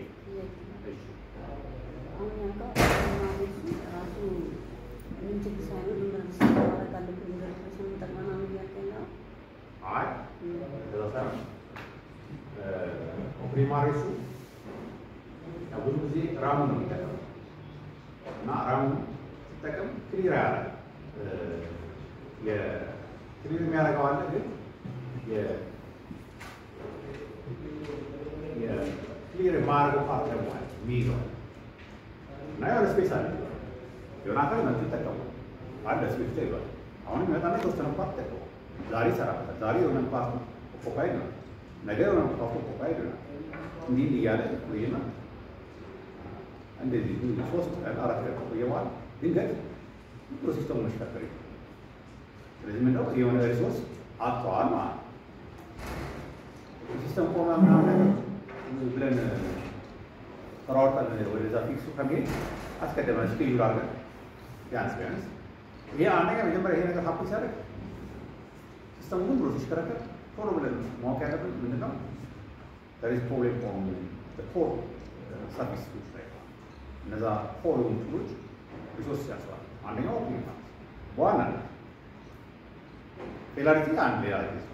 ኦፕን ማሬሱ ብዙ ጊዜ ራሙ ነው የሚጠቀመው እና ራሙ ሲጠቀም ክሊር ያደርጋል። ክሊር የሚያደርገው አለ ግን ክሊር የማያደርገው ፓርት ደግሞ አለ የሚይዘው እና የሆነ ስፔስ አለ። የሆነ አካል መጡ ይጠቀሙ አለ ስፔስ ይሏል። አሁንም ይመጣና የተወሰነ ፓርት ይጠቀሙ ዛሬ ይሰራበታል። ዛሬ የሆነ ፓርት ኦኮፓይድ ነው፣ ነገ የሆነ ፓርት ኦኮፓይድ ነው። እንዲህ እያለ ቆይና እንደዚህ ሶስት ቀን አራት ቀን ቆየ በኋላ ድንገት ሲስተሙ መሽከርከር ይችላል። ስለዚህ ምንድነው የሆነ ሪሶርስ አጥተዋል ማለት ነው። ሲስተም ቆመ ምናምን ነገር ብለን ተራውጣለን ወደዛ ፊክሱ ከመሄድ አስቀድመን ስኬጁል አድርገን ቢያንስ ይሄ አንደኛ መጀመሪያ ይሄ ነገር ሀፕን ሲያደርግ ሲስተሙ ግን ብሎ ሲሽከረከር ቶሎ ብለን ማወቅ ያለብን ምንድነው ሪስ ፕሮብሌም ሆኑ ፎር ሰርቪስ ላይ እነዛ ፎር የሆኑ ቱሎች ሪሶርስ ያስባል። አንደኛው ኦፕን በዋናነት ፌላሪቲ አንድ ሌላ ኬዝ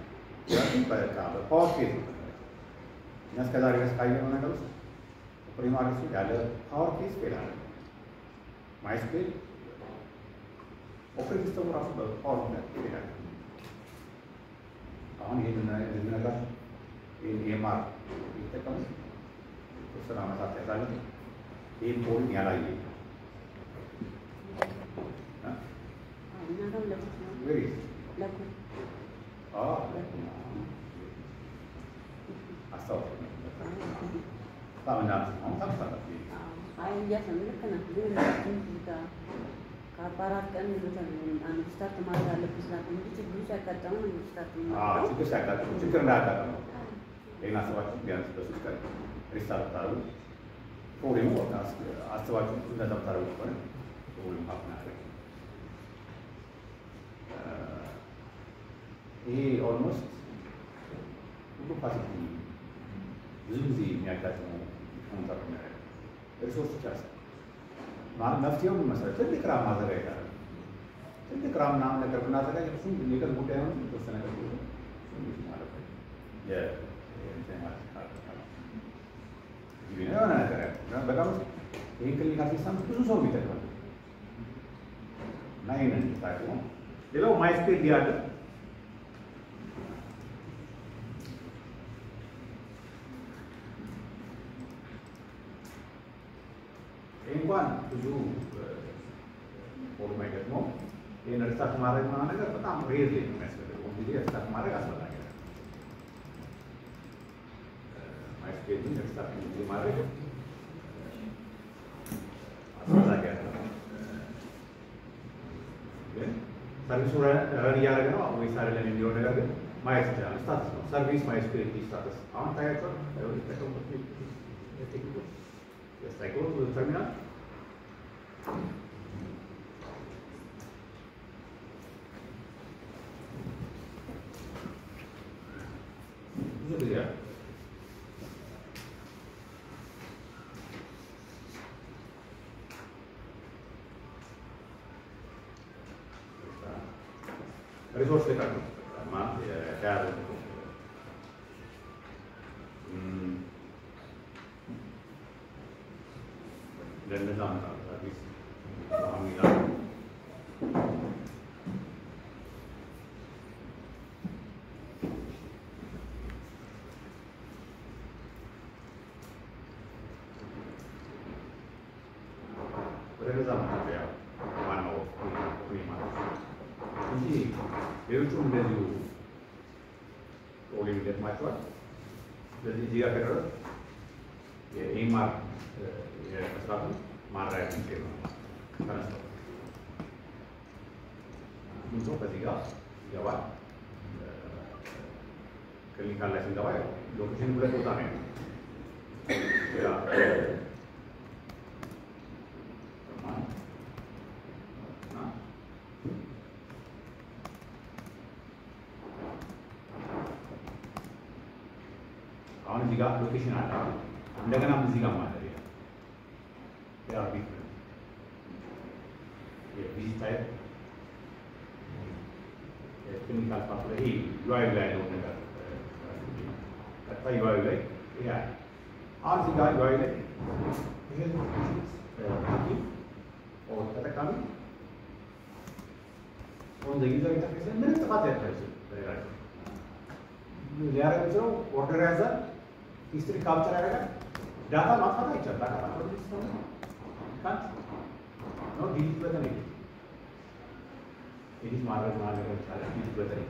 ነው። በቃ በፓወር ኬዝ ነው። እኛ እስከዛሬ ድረስ ካየነው ነገር ውስጥ ኦፕን ማሬሱ ያለ ፓወር ኬዝ ፌል አለ። ማይስኩዌል ኦፕሬቲንግ ሲስተሙ ራሱ በፓወር ምክንያት ፌል አለ። አሁን ይህንን ነገር ይህን ኤምአር የተጠቀሙ የተወሰነ ዓመታት ያሳለፉ ይህን ፖልን ያላየ Where is? አስታውስ ታምና ታምጣጣ አይ ያሰምልከና ከአባራት ቀን አንድ ስታርት ማድረግ አለብን ስላለ እንጂ ችግሩ ሲያጋጥም ነው ስታርት ማለት ችግር ሲያጋጥም ችግር እንዳያጋጥም ነው። ሌላ ሰባችሁ ቢያንስ በሶስት ቀን ሪስታርት ታደርጉ ፕሮብሌሙ አስባችሁ እንደዛ ታደርጉ ከሆነ ፕሮብሌም ሀፕን አደረግ ይሄ ኦልሞስት ሁሉ ፋሲሊቲ ብዙ ጊዜ የሚያጋጥመው ኮንታክት ነው። ሪሶርስ ቻርስ ማለት መፍትሄው ምን መሰለህ? ትልቅ ራም ማዘጋጀት አለ። ትልቅ ራም ምናምን ነገር ብናዘጋጅ እሱም የቀን ጉዳይ ነው። የተወሰነ ነገር ነው ማለት ነው። የእንትን ማለት ነው የሆነ ነገር ያለው በጣም ይሄ ክሊኒካል ሲስተም ብዙ ሰው ይጠቅማል እና ይሄንን ታውቁ። ሌላው ማይስፔድ ያለ እንኳን ብዙ ፎርም አይገጥመው ይሄን ሪስታርት ማድረግ ማለት ነገር በጣም ሬር ነው የሚያስፈልገው። እንግዲህ ሪስታርት ማድረግ አስፈላጊ ነው። ማይስፔድን ሪስታርት ማድረግ አስፈላጊ ነው። ግን ሰርቪሱ ረን እያደረገ ነው ወይስ አይደለም የሚለው ነገር ግን ማየት ይችላል። ስታተስ ነው ሰርቪስ ማይስፔድ ስታተስ አሁን ታያቸው Yes, I go to the terminal. This is here. Resource data. ለነዛ ነው ሰርቪስ አሚላ ወደዛ ማለት ያው ዋናው ማለት እንጂ ሌሎቹም እንደዚሁ ፕሮብሌም ይገጥማቸዋል። ስለዚህ እዚህ ጋር ከደረስ የኢማር የመስራቱ ማድረግ እንችል ነው ተነስተው ብዙ በዚህ ጋር ይገባል። ክሊኒካል ላይ ስንገባ ሎኬሽን ሁለት ቦታ ነው ያለው። አሁን እዚህ ጋር ሎኬሽን አለ። እንደገና እዚህ ጋር ማለት ነው ያ ቢት የቪዚት ታይፕ ክሊኒካል ፓርት ላይ ዩአይ ላይ ነው ነገር ቀጥታ ዩአይ ላይ ያ አሁን እዚህ ጋር ዩአይ ላይ ይሄ ተጠቃሚ ኦን ዘ ዩዘር ኢንተርፌስ ምንም ጥፋት ያደርጋል ሊያደርግ የሚችለው ኦርደር ያዛል፣ ሂስትሪ ካፕቸር ያደርጋል። ዳታ ማጥፋት አይቻልም። ዳታ ማጥፋት ካንት ነው ዲሊት በተን ኤዲት ማድረግ ማለት ይቻላል። ዲሊት በተን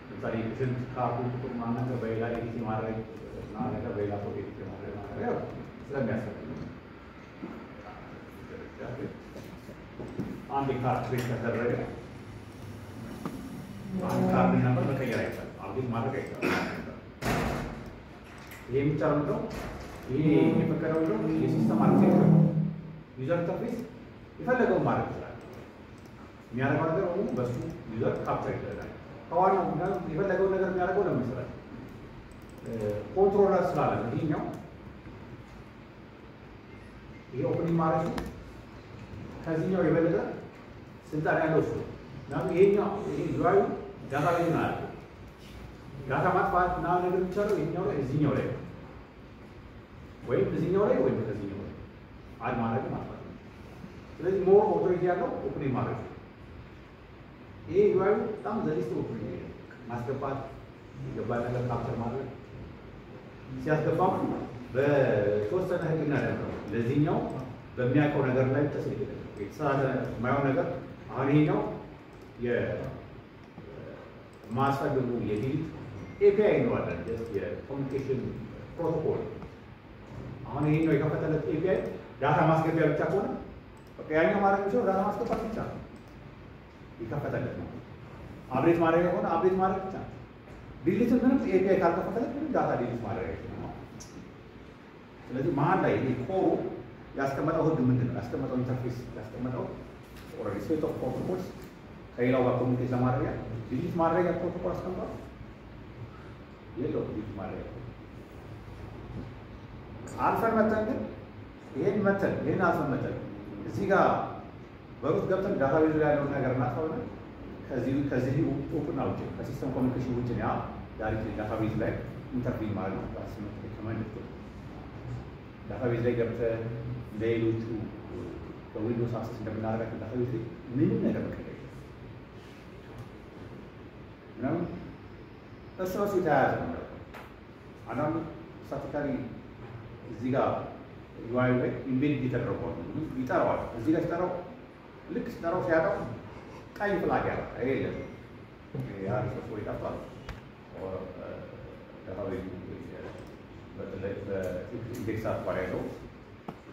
ለምሳሌ ስንት ካርዱ ቁጥር ማነው በሌላ ኤዲት ማድረግ እና ነገር በሌላ ፎቶ ኤዲት ማድረግ ያው ስለሚያስፈልግ አንድ ካርድ ክሬት ከተደረገ አንድ ካርድ ነበር መቀየር አይቻልም። አብዴት ማድረግ አይቻልም። ይሄ የሚቻለው ነው። ይሄ የፈቀደው ነው የሲስተም አርኪቴክቸር ዩዘር ኢንተርፌስ የፈለገውን ማድረግ ይችላል። የሚያደርገው ነገር ሁሉ በሱ ዩዘር ካፕቸር ይደረጋል። ከዋናው የፈለገውን ነገር የሚያደርገው ለምን ይችላል ኮንትሮለር ስላለ ይሄኛው ይሄ ኦፕኒንግ ማለት ነው። ከዚህኛው የበለጠ ስልጣን ያለው እሱ ነው። ይሄኛው ይሄ ዩአይ ዳታ ላይ ነው ያለው። ዳታ ማጥፋት እና ነገር የሚቻለው ይሄኛው ላይ እዚህኛው ላይ ወይም እዚህኛው ላይ ወይም ከዚህኛው ላይ አድ ማድረግ ማጥፋት ነው። ስለዚህ ሞር ኦቶሪቲ ያለው ኦፕኒንግ ማለት ነው። ይሄ ዩአይ በጣም ዘሊስት ኦፕኒንግ ማስገባት የገባ ነገር ካፕቸር ማድረግ ሲያስገባም በተወሰነ ህግና ደንብ ለዚህኛው በሚያውቀው ነገር ላይ ተስልክ የተሳሳተ የማይሆን ነገር አሁን ይሄኛው የማያስፈልጉ የዲሊት ኤፒአይ እንለዋለን። የኮሚኒኬሽን ፕሮቶኮል አሁን ይሄኛው የከፈተለት ኤፒአይ ዳታ ማስገቢያ ብቻ ከሆነ በቃ ያኛው ማድረግ የሚችለው ዳታ ማስገባት ብቻ ነው። የከፈተለት ነው። አብዴት ማድረግ ከሆነ አብዴት ማድረግ ብቻ ነው። ዲሊት ምንም ኤፒአይ ካልከፈተለት ምንም ዳታ ዲሊት ማድረግ አይችልም። ስለዚህ መሀል ላይ ይሄ ኮሩ ያስቀመጠው ህግ ምንድን ነው? ያስቀመጠው ኢንተርፌስ ያስቀመጠው ኦልሬዲ ሴት ኦፍ ፕሮቶኮልስ ከሌላው ጋር ኮሚኒኬት ለማድረጊያ ዲሊት ማድረጊያ ፕሮቶኮል አስቀምጧል። የለው ዲሊት ማድረጊያ አልፈን መተን ግን ይሄን አልፈን መተን እዚህ ጋር በሩት ገብተን ዳታቤዝ ላይ ያለውን ነገር እናጥፋውና ከዚህ ኦፕን አውጭ ከሲስተም ኮሚኒኬሽን ውጭ ያ ዳይሬክት ዳታቤዝ ላይ ኢንተርቪው ማለት ነው። ከመንደት ዳታቤዝ ላይ ገብተን ለሌሎቹ በዊንዶውስ አክሰስ እንደምናደርጋቸው ዳታቤዝ ላይ ምንም ነገር መቀየር ነው። እሱ የተያያዘ ነው። አንዳንዱ ስታቲካሊ እዚህ ጋር ዩአይ ላይ ኢምቤድ እየተደረጓል ይጠራዋል። እዚህ ጋር ሲጠራው ልክ ሲጠራው ሲያጣው ቀይ ፍላግ ያለ የለም የአሪሶች ወይ ጠፍቷል። ዳታቤዝ በተለይ በኢንዴክስ አኳር ያለው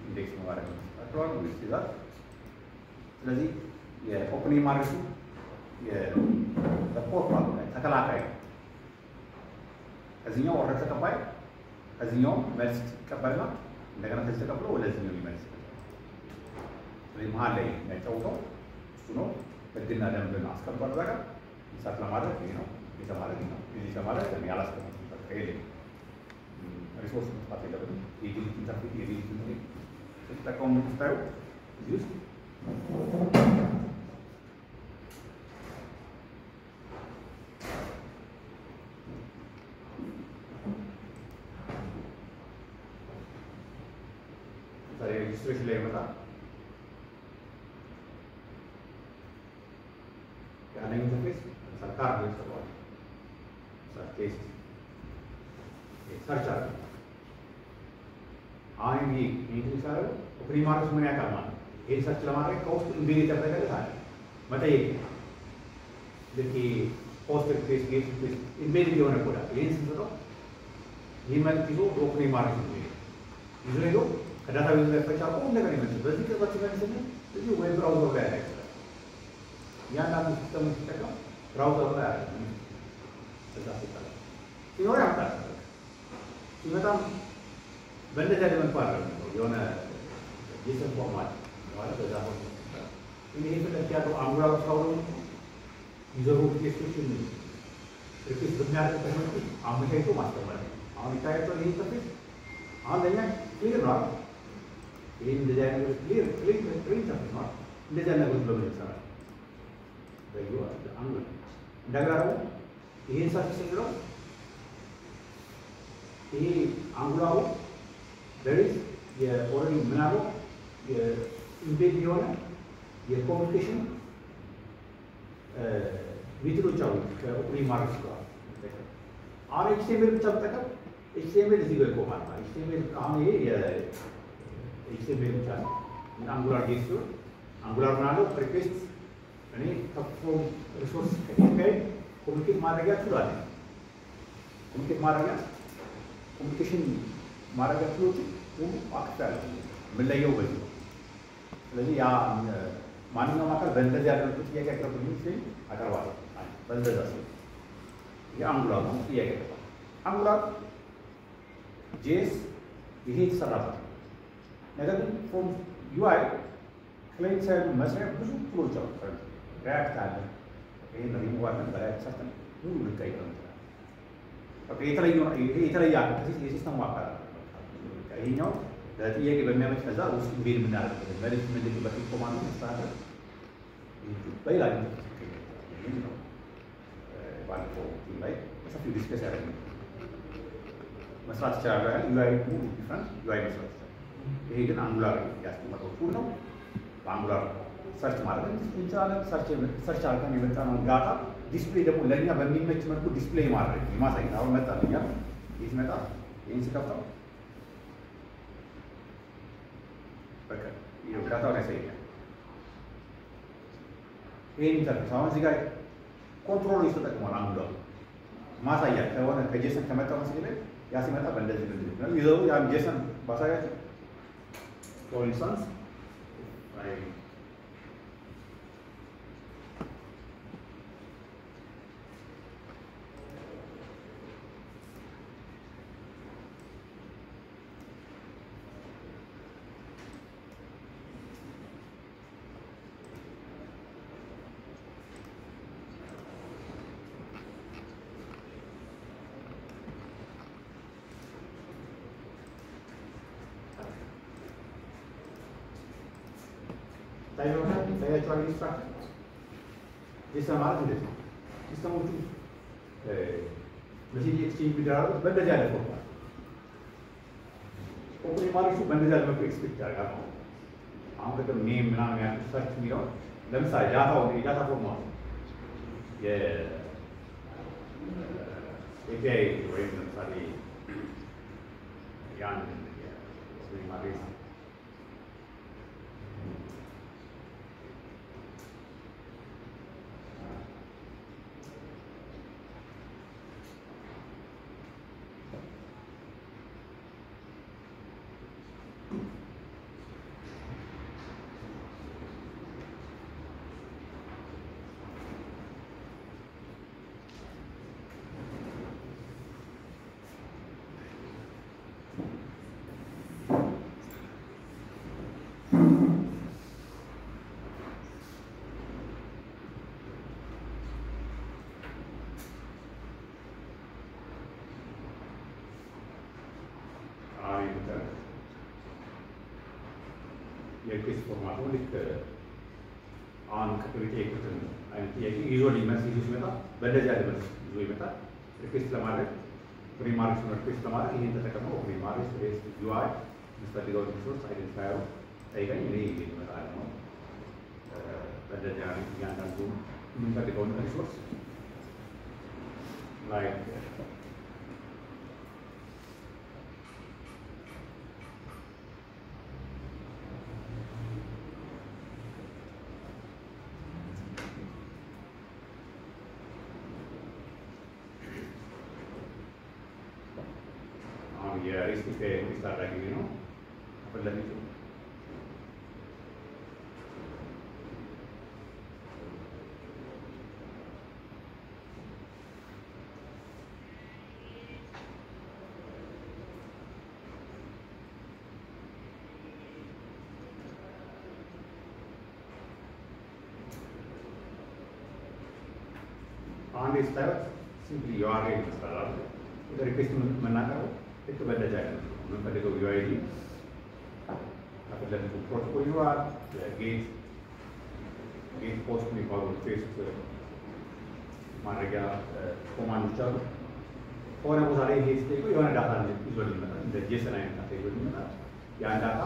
ኢንዴክስ ማድረግ አጥቷል ወይ ሲዛት። ስለዚህ የኦፕኒንግ ማድረሱ የፖርት ማለት ነው ተከላካይ ከዚህኛው ወረድ ተቀባይ ከዚህኛው መልስ ይቀበልና እንደገና ከዚህ ተቀብሎ ወደዚህኛው ይመልስ። ስለዚህ መሀል ላይ የሚያጫውተው እሱ ነው። ህግና ደንብን አስከበር ዘጋ ኢንሳት ለማድረግ ይሄ ነው የተማረግ ነው። ዲሊት ለማድረግ ያላስቀመጥኩበት ከሌለ ሪሶርስ መጥፋት የለብንም። የዲሊት ኢንተርፌስ የዲሊት ስትጠቀሙ የምትታዩ እዚህ ውስጥ ሬጅስትሬሽን ላይ ይመጣል። ያንን ኢንተርፌስ ሰርካር ነው ይሰራል። ሰርኬስ ሰርች አለ። አሁን ይሄ ኢንተርፌስ ኦፕኒንግ ማድረግ ምን ያካል ማለት ይሄን ሰርች ለማድረግ ከውስጥ ኢምቤድ የተደረገለት አለ መጠየቅ ልክ ፖስት ሪኩዌስት ጌት ሪኩዌስት ኢምቤድ የሆነ ኮድ ይሄን ስንሰጠው ይሄን መልዕክት ይዞ ኦፕኒንግ ማድረግ ነው ይዞ ሄዶ ከዳታቤዝ ላይ ፈቻቆ እንደገና ይመልስ። በዚህ ቅጽበት ሲመልስልን እዚህ ዌብ ብራውዘር ላይ ያለ ያንዳንዱ ሲስተም ሲጠቀም ብራውዘር ላይ ያለ ሲኖር ያመጣል። ሲመጣም በእንደዚህ ያለ መልኩ አለ የሆነ ጄሰን ፎርማት ማለት በዛ ሆነ ይሄ ፍለግ ያለው አንጉላር ሰው ዩዘሩ ሪኩዌስቶችን ሪኩዌስት በሚያደርግበት መልኩ አመቻችቶ ማስቀመጥ ነው። አሁን ይታያቸው ይሄ ኢንተርፌስ አሁን ለእኛ ክሊር ነው። ይሄ እንደዚህ አይነት ክሊር ኢንተርፌስ ነው። እንደዚህ አይነት ነገሮች በምን ይሰራል? አንዱ እንደገና ደግሞ ይሄን ሰርች ስንለው ይሄ አንጉላሩ ደሪዝ የኦልሬዲ ምናለው የኢምቤድ የሆነ የኮሚኒኬሽን ሜቶዶች አሉ ከኦፕኒንግ ማድረግ ጋር። አሁን ኤችቲኤምኤል ብቻ ብጠቀም ኤችቲኤምኤል እዚህ ጋር ይቆማል። ኤችቲኤምኤል አሁን ይሄ የኤችቲኤምኤል ብቻ ነው። አንጉላር ጌት ሲሆን አንጉላር ምናለው ሪኩዌስት እኔ ከፍሮም ሪሶርስ ከኤፒአይ ኮሚኒኬት ማድረጊያ ችሏል። ኮሚኒኬሽን ማድረጊያ ችሎች ሁሉ አክፍያለ የምንለየው በዚህ ነው። ስለዚህ ያ ማንኛውም አካል በእንደዚህ ያደረጉት ጥያቄ ያቀረቡልኝ ሲል አቀርባለሁ። በእንደዛ ሲል የአንጉላር ነው ጥያቄ ያቀርባል። አንጉላር ጄስ ይሄ የተሰራበት ነገር ግን ፍሮም ዩአይ ክላይንት ሳይድ መስሪያ ብዙ ፕሮች አሉ። ሪያክት አለ። ይሄን ሪሙቭ አድርገን በሪያክት ሰርተን ሙሉ ልንቀይረው እንችላለን። በቃ የተለየ የሲስተሙ አካል አለ። ይሄኛው ለጥያቄ በሚያመች ከዛ ውስጥ ኢምቤድ የምናደርግበት መልዕክት የምንልክበት ኮማንድ መስተካከል በሌላ ነው። ባለፈው ላይ በሰፊው ዲስከስ ያደረግነው መስራት ይችላል ያለ ዩአይ ሙሉ ዲፍረንት ዩአይ መስራት ይችላል። ይሄ ግን አንጉላር ያስቀመጠው ቱል ነው። በአንጉላር ሰርች ማድረግ እንችላለን። ሰርች አድርገን የመጣነውን ዳታ ዲስፕሌይ ደግሞ ለእኛ በሚመች መልኩ ዲስፕሌይ ማድረግ የማሳየት አሁን መጣልኛ ይህ መጣ ይህን ስከፍተው በቃ ዳታውን ያሳየኛል። ይሄን ኢንተርፌስ አሁን እዚህ ጋር ኮንትሮሎች ተጠቅሟል። አንዱ ማሳያ ከሆነ ከጄሰን ከመጣው መስጊድ ላይ ያ ሲመጣ በእንደዚህ ነው ይዘው ያን ጄሰን ባሳያቸው ፎር ኢንስታንስ አይ ታያቸዋል ኢንስትራክሽን ጄሰን ማለት እንደዚህ ነው። ሲስተሞቹ ሜሴጅ ኤክስቼንጅ የሚደራረጉት በእንደዚህ አይነት ፎርማት ኦፕሬት ማድረጉ በእንደዚህ አይነት መልኩ ኤክስፔክት ያደርጋል። አሁን ቅድም ኔም ምናምን ያልኩት ሰርች የሚለውን ለምሳሌ ዳታው የዳታ ፎርማት የኤፒአይ ወይም ለምሳሌ ያን ማድረስ የሪኩዌስት ፎርማቱ ልክ አሁን ቅድም የጠየቁትን አይነት ጥያቄ ይዞ ሊመልስ ይዞ ሲመጣ በእንደዚህ ያለ መልስ ይዞ ይመጣል። ሪኩዌስት ለማድረግ ፕሪማሪስ ነው። ሪኩዌስት ለማድረግ ይህን ተጠቅመው ፕሪማሪስ ሬስት ዩአይ የምትፈልገው ሪሶርስ አይደንቲፋየሩ ጠይቀኝ እኔ ይመጣል ነው። በእንደዚህ አይነት እያንዳንዱ የምንፈልገውን ሪሶርስ ላይክ የሪስክ ሪስክ አድራጊ ነው ፈለፊቱ አንድ ስታይል ሲምፕሊ ዩአርኤል ይመስላል። ወደ ሪኩዌስት መናገረው ልክ በእንደዚህ አይነት ነው የምንፈልገው። ዩአይዲ አፈለግኩ ፕሮቶኮል ይኖራል። ጌት ፖስት የሚባሉ ቴስት ማድረጊያ ኮማንዶች አሉ። ከሆነ ቦታ ላይ ይሄ ስጠይቁ የሆነ ዳታ ይዞ ሊመጣል። እንደ ጄሰን አይነት ዳታ ይዞ ሊመጣል። ያን ዳታ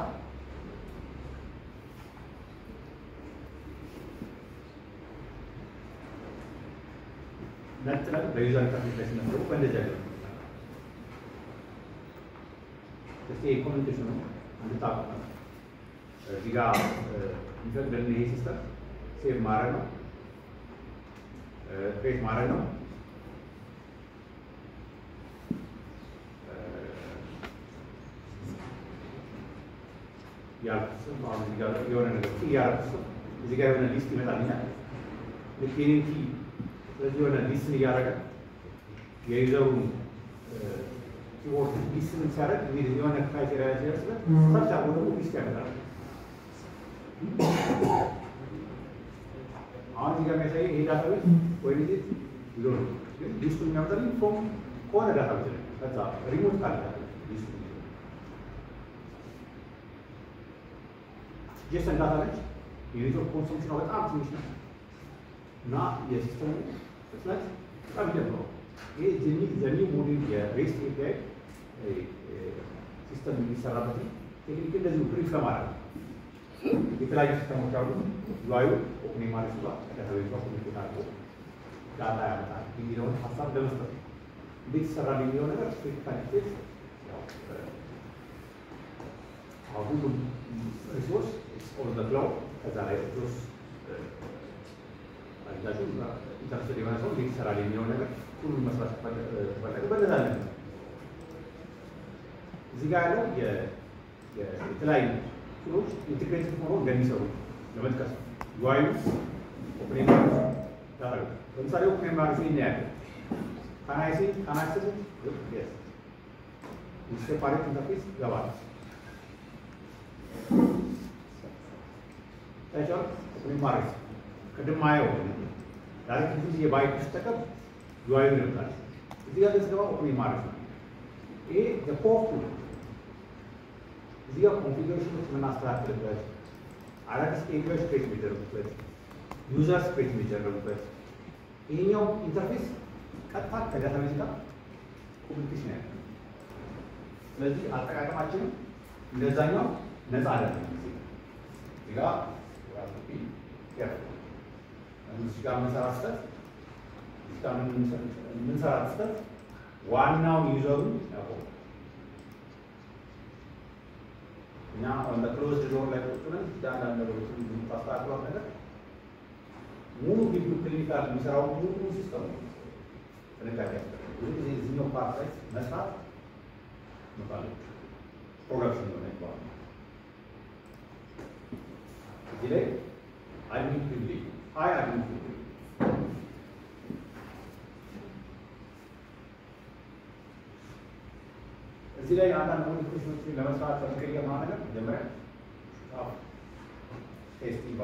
ነጥለን በዩዘር ኢንተርፌስ ላይ ስናስገቡ በእንደዚህ አይነት ነው። እስቲ ኮሚኒኬሽኑ እንድታውቁ ነው። እዚህ ጋር የሚፈቅድልን ይሄ ሲስተም ሴቭ ማድረግ ነው፣ ክሬት ማድረግ ነው፣ ያልኩት አሁን እዚህ ጋር የሆነ ነገር እያደረኩት እዚህ ጋር የሆነ ሊስት ይመጣልኛል። ልክ ይህንን ኪ ስለዚህ የሆነ ሊስትን እያደረገ የዩዘሩን ኪቦርድ ሊስትን ሲያደርግ እንግዲህ የሆነ ክራይቴሪያ ሲደርስበት ሰርች አድርጎ ደግሞ ሊስት ያመጣል። አሁን እዚህ ጋር የሚያሳየው ይሄ ዳታቤዝ ወይ ሊስት ብሎ ነው። ግን ሊስቱን የሚያመጣልኝ ፍሮም ከሆነ ዳታቤዝ ላይ ከዛ ሪሞት ካለ ሊስቱ ጄሰን ዳታ ነች። የኔትወርክ ኮንሰምፕሽኗ በጣም ትንሽ ነው እና የሲስተሙ ፍጥነት በጣም ይደምረው። ይሄ ዘኒ ሞዴል የሬስት ኤፒአይ ሲስተም የሚሰራበት ቴክኒክ እንደዚሁ ብሪፍ ለማድረግ ነው። የተለያዩ ሲስተሞች አሉ። ዩአዩ ኦፕን ማለት ነው። ዳታቤዝ ኮሚኒኬት አድርጎ ዳታ ያመጣል የሚለውን ሀሳብ ለመስጠት ነው። እንዴት ይሰራል የሚለው ነገር ስፔሲፊካሊቲስ ያው ሁሉም ሪሶርስ ኦን ዘ ክላውድ ከዛ ላይ ሪሶርስ ምክንያቱም ኢንተረስትድ የሆነ ሰው እንዴት ይሰራል የሚለው ነገር ሁሉም መስራት ተፈለገ በነዛ ነገር እዚህ ጋር ያለው የተለያዩ ቱሎች ኢንቴግሬትድ ሆኖ እንደሚሰሩ ለመጥቀስ ዩአይ ኦፕሬት ታደርጋለህ። ለምሳሌ ኦፕሬት ማለት ያለው ካናይሴ ሴፓሬት ኢንተርፌስ ይገባል። ታይቷል። ኦፕሬት ማለት ቅድም ማየው ዳይሬክት ጊዜ ባይት ተጠቀም ዩአይ ይነካል። እዚህ ጋር ስገባ ኦፕሬት ማለት ነው። ይሄ የፖርቱ እዚህ ጋር ኮንፊግሬሽኖች የምናስተካክልበት አዳዲስ ኤሪያዎች ክሬት የሚደረጉበት ዩዘርስ ክሬት የሚደረጉበት ይሄኛው ኢንተርፌስ ቀጥታ ከዳታቤዝ ጋር ኮሚኒኬሽን ያለው። ስለዚህ አጠቃቀማችን እንደዛኛው ነፃ አይደለም። እዚህ ጋር እዚህ ጋር የምንሰራ ስህተት ዋናው ዩዘሩ ያቆማል። እና ወንደ ክሎዝድ ዶር ላይ ቁጭ ብለን አንዳንድ ነገሮችን የምታስተካክለው ነገር ሙሉ ቪዲዮ ክሊኒካል የሚሰራው ሙሉ ሲስተም ጥንቃቄ ያስፈልጋል። ብዙ ጊዜ እዚህኛው ፓርት ላይ መስራት መባለው ፕሮዳክሽን ነው የሚባለው። እዚህ ላይ አድሚን ፕሪቪሌጅ ሃይ አድሚን ፕሪቪሌጅ እዚህ ላይ አንዳንድ ሞዲፊኬሽኖችን ለመስራት ለመቀየር ማለት መጀመሪያ ቴስቲንግ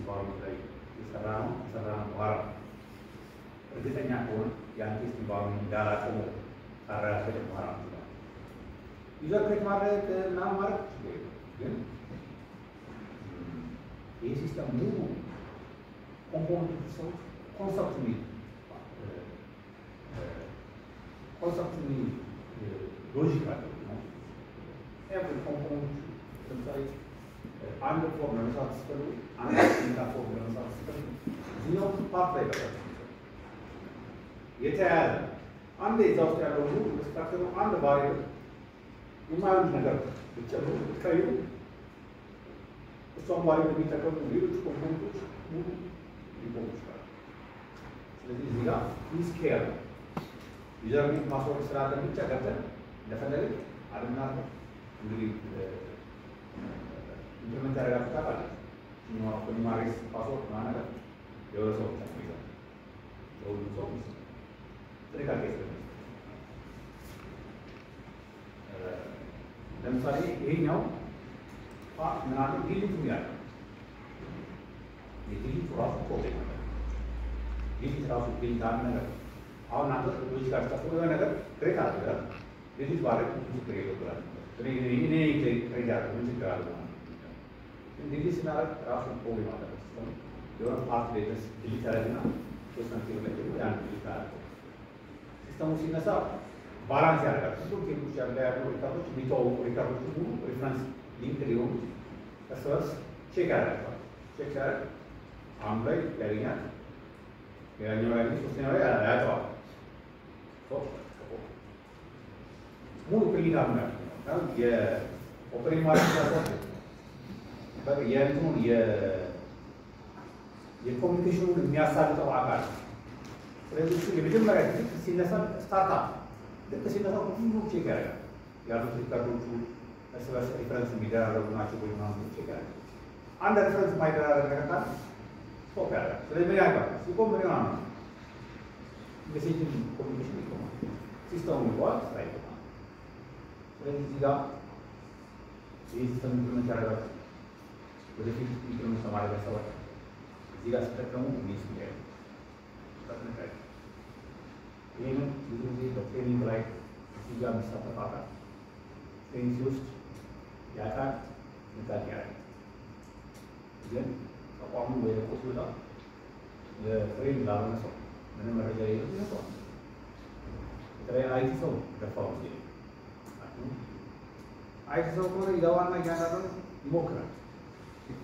ባሩ ላይ የሰራ ነው በኋላ እርግጠኛ ከሆነ ያን ቴስቲንግ ባሩ እንዳላቆመ ካረጋገጠ በኋላ ዩዘር ክሬት ማድረግ ምናምን ማለት ግን ይህ ሲስተም ሙሉ ኮምፖነንት ሰው ኮንሰፕት ሎጂክ አለው ነው። ኤቭሪ ኮምፖነንት ለምሳሌ አንድ ፎርም ለመስራት ስትፈልጉ አንድ ፎርም ለመስራት ስትፈልጉ እዚህኛው ፓርት ላይ ይገባል። የተያያዘ አንድ እዛ ውስጥ ያለው ሁሉ ስትራክቸሩ አንድ ቫሪየብል የማይሆን ነገር ብትጨምሩ ብትቀይሩ እሷን ቫሪየብል የሚጠቀሙ ሌሎች ኮምፖነንቶች ሙሉ ሊቆሙ ይችላሉ። ስለዚህ እዚህ ጋር ሚስኬር ዩዘር ኔም ፓስወርድ ስላለ ብቻ ገብተን እንደፈለግን አድናለ እንግዲህ ኢምፕሊመንት ያደረጋችሁ ታውቃላችሁ። ፖሊማሬስ ፓስወርድ ማለት የሆነ ሰው ብቻ ነው ይዛል ለሁሉም ሰው ጥንቃቄ ያስፈልጋል። ለምሳሌ ይሄኛው ምናምን ዲሊቱ ያለው የዲሊቱ ራሱ ፕሮብሌም አለ። ዲሊት ራሱ ዲሊት አንድ ነገር አሁን አንተ ሎጂክ አስተሳሰብ የሆነ ነገር ክሬት አድርገህ ዲሊት ባደርግ ችግር የለውም። እኔ ክሬት ያደርግ ምን ችግር አለ? ዲሊት ስናደርግ ራሱ ፕሮብሌም አለበት። የሆነ ፓርት ሌተስ ዲሊት ያደርግና ሶስት ላይ ያን ዲሊት አደርግ ሲስተሙ ሲነሳ ባላንስ ያደርጋል። ሁሉም ቴብሎች ያሉ ሪካርዶች የሚተዋወቁ ሪካርዶች ሁሉ ሪፍረንስ ሊንክ ሊሆኑ እርስ በርስ ቼክ ያደርጋል። ቼክ ሲያደርግ አንዱ ላይ ያገኛል፣ ሌላኛው ላይ ሶስተኛው ላይ ያጠዋል። ሙሉ ክሊኒካል ነው የኦፕሬቲንግ ማርኬት የእንትኑን የኮሚኒኬሽኑን የሚያሳልጠው አካል። ስለዚህ እሱ የመጀመሪያ ጊዜ ሲነሳ ስታርታፕ ልክ ሲነሳ ሁሉ ቼክ ያደርጋል። ያሉት ሪካርዶቹ እርስ በርስ ሪፈረንስ የሚደራረጉ ናቸው ወይ ምናምን ቼክ ያደርጋል። አንድ ሪፈረንስ የማይደራረግ ነገር ካለ ስቶፕ ያደርጋል። ስለዚህ ምን ያደርጋል? ሲቆም ምን ይሆናል? ሜሴጅን ኮሚኒኬሽን ይቆማል። ሲስተሙ ይቆማል፣ ስራ ይቆማል። ስለዚህ እዚህ ጋር ይህ ሲስተም ኢምፕሊመንት ያደረጋችሁ ወደፊት ኢምፕሊመንት ለማድረግ ያሰባችሁ እዚህ ጋር ሲጠቀሙ ሚስ ሚዲያ ተጠንቀቁ። ይህንን ብዙ ጊዜ በትሬኒንግ ላይ እዚህ ጋር የሚሳተፍ አካል ትሬኒንግ ሲወስድ የአካል ጥንቃቄ ያደርጋል። ግን ተቋሙ ወይ ደግሞ ሲወጣ ለትሬኒንግ ላልሆነ ሰው ምንም መረጃ የሌለው ይሰጠዋል። በተለይ አይቲ ሰው ደፋው ጊዜ አይቲ ሰው ከሆነ ይገባና እያንዳንዱ ይሞክራል።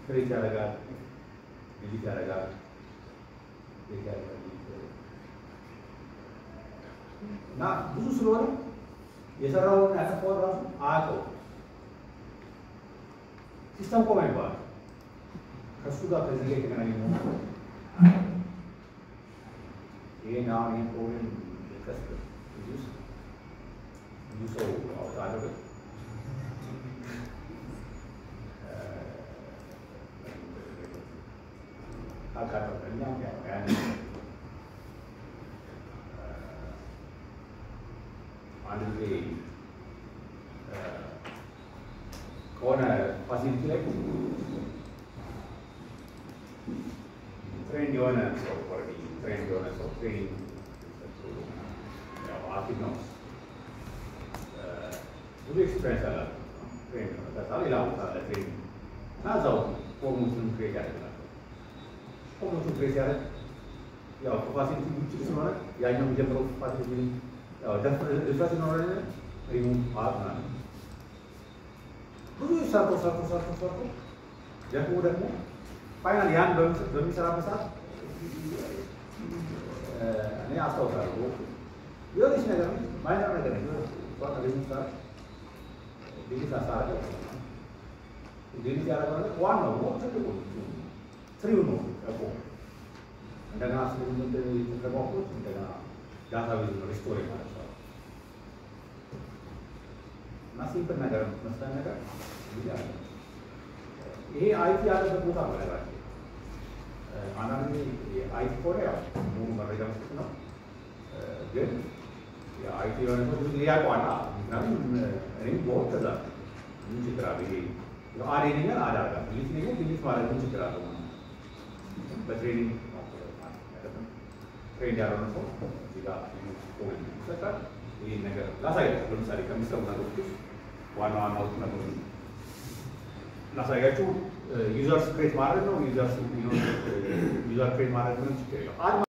ክሬት ያደርጋል፣ ዲሊት ያደርጋል፣ እና ብዙ ስለሆነ የሰራውን ያጠፋውን ራሱ አያውቀውም። ሲስተም ቆመ ይባላል። ከእሱ ጋር ከዚህ ጋር የተገናኘ ይሄን አሁን ይሄን ፕሮብሌም ልቀስ ብዙ ሰው አውጣለሁ አቃተኛ ያን አንድ ጊዜ ከሆነ ፋሲሊቲ ላይ ትሬንድ የሆነ ሰው ትሬንድ የሆነ ሰው ትሬኒንግ አክቲቭ ነው ብዙ ኤክስፔሪንስ አላቸው ትሬንድ ነው ከዛ ሌላ ቦታ አለ ትሬኒንግ እና እዛው ፎርሙትን ክሬት ያደርጋል ፎርሙትን ክሬት ያደርግ ያው ከፋሲሊቲ ውጭ ስለሆነ ያኛው የሚጀምረው ፋሲሊቲ ያው ድፍረት ይኖረ ሪሙቭ ማለት ነው ብዙ ሰርቶ ደግሞ ፋይናል ያን በሚሰራበት ሰዓት እኔ አስታውሳለሁ የሆነች ነገር ማይነር ነገር ነው ዲሊት አሳረገ ዲሊት ያደረገው ዋናው ነው ትልቁ ትሪው ነው እኮ እንደገና ስለምን ተደረገው እንደገና ዳታቤዝ ሪስቶር ማለት ነው እና ሲምፕል ነገር መስጠት ነገር ይሄ አይቲ ያለበት ቦታ ነው ያላችሁ አንዳንድ የአይቲ ኮሪያ ሙሉ መረጃ መስጠት ነው ግን የአይቲ የሆነ ሰው ብዙ ያውቀዋል ምክንያቱም እኔም በወቅት ከዛ ምን ችግር አለ ይሄ አዴንኛል አዳጋ ዲሊት ነገር ዲሊት ማለት ምን ችግር አለው በትሬኒንግ ትሬንድ ያልሆነ ሰው እዚህ ጋር ፖይንት ይሰጣል ይህን ነገር ላሳያችሁ ለምሳሌ ከሚሰሩ ነገሮች ውስጥ ዋና ዋናዎቹ ነገሮች ላሳያችሁ ዩዘርስ ክሬት ማድረግ ነው ዩዘር ክሬት ማድረግ ምን ችግር የለው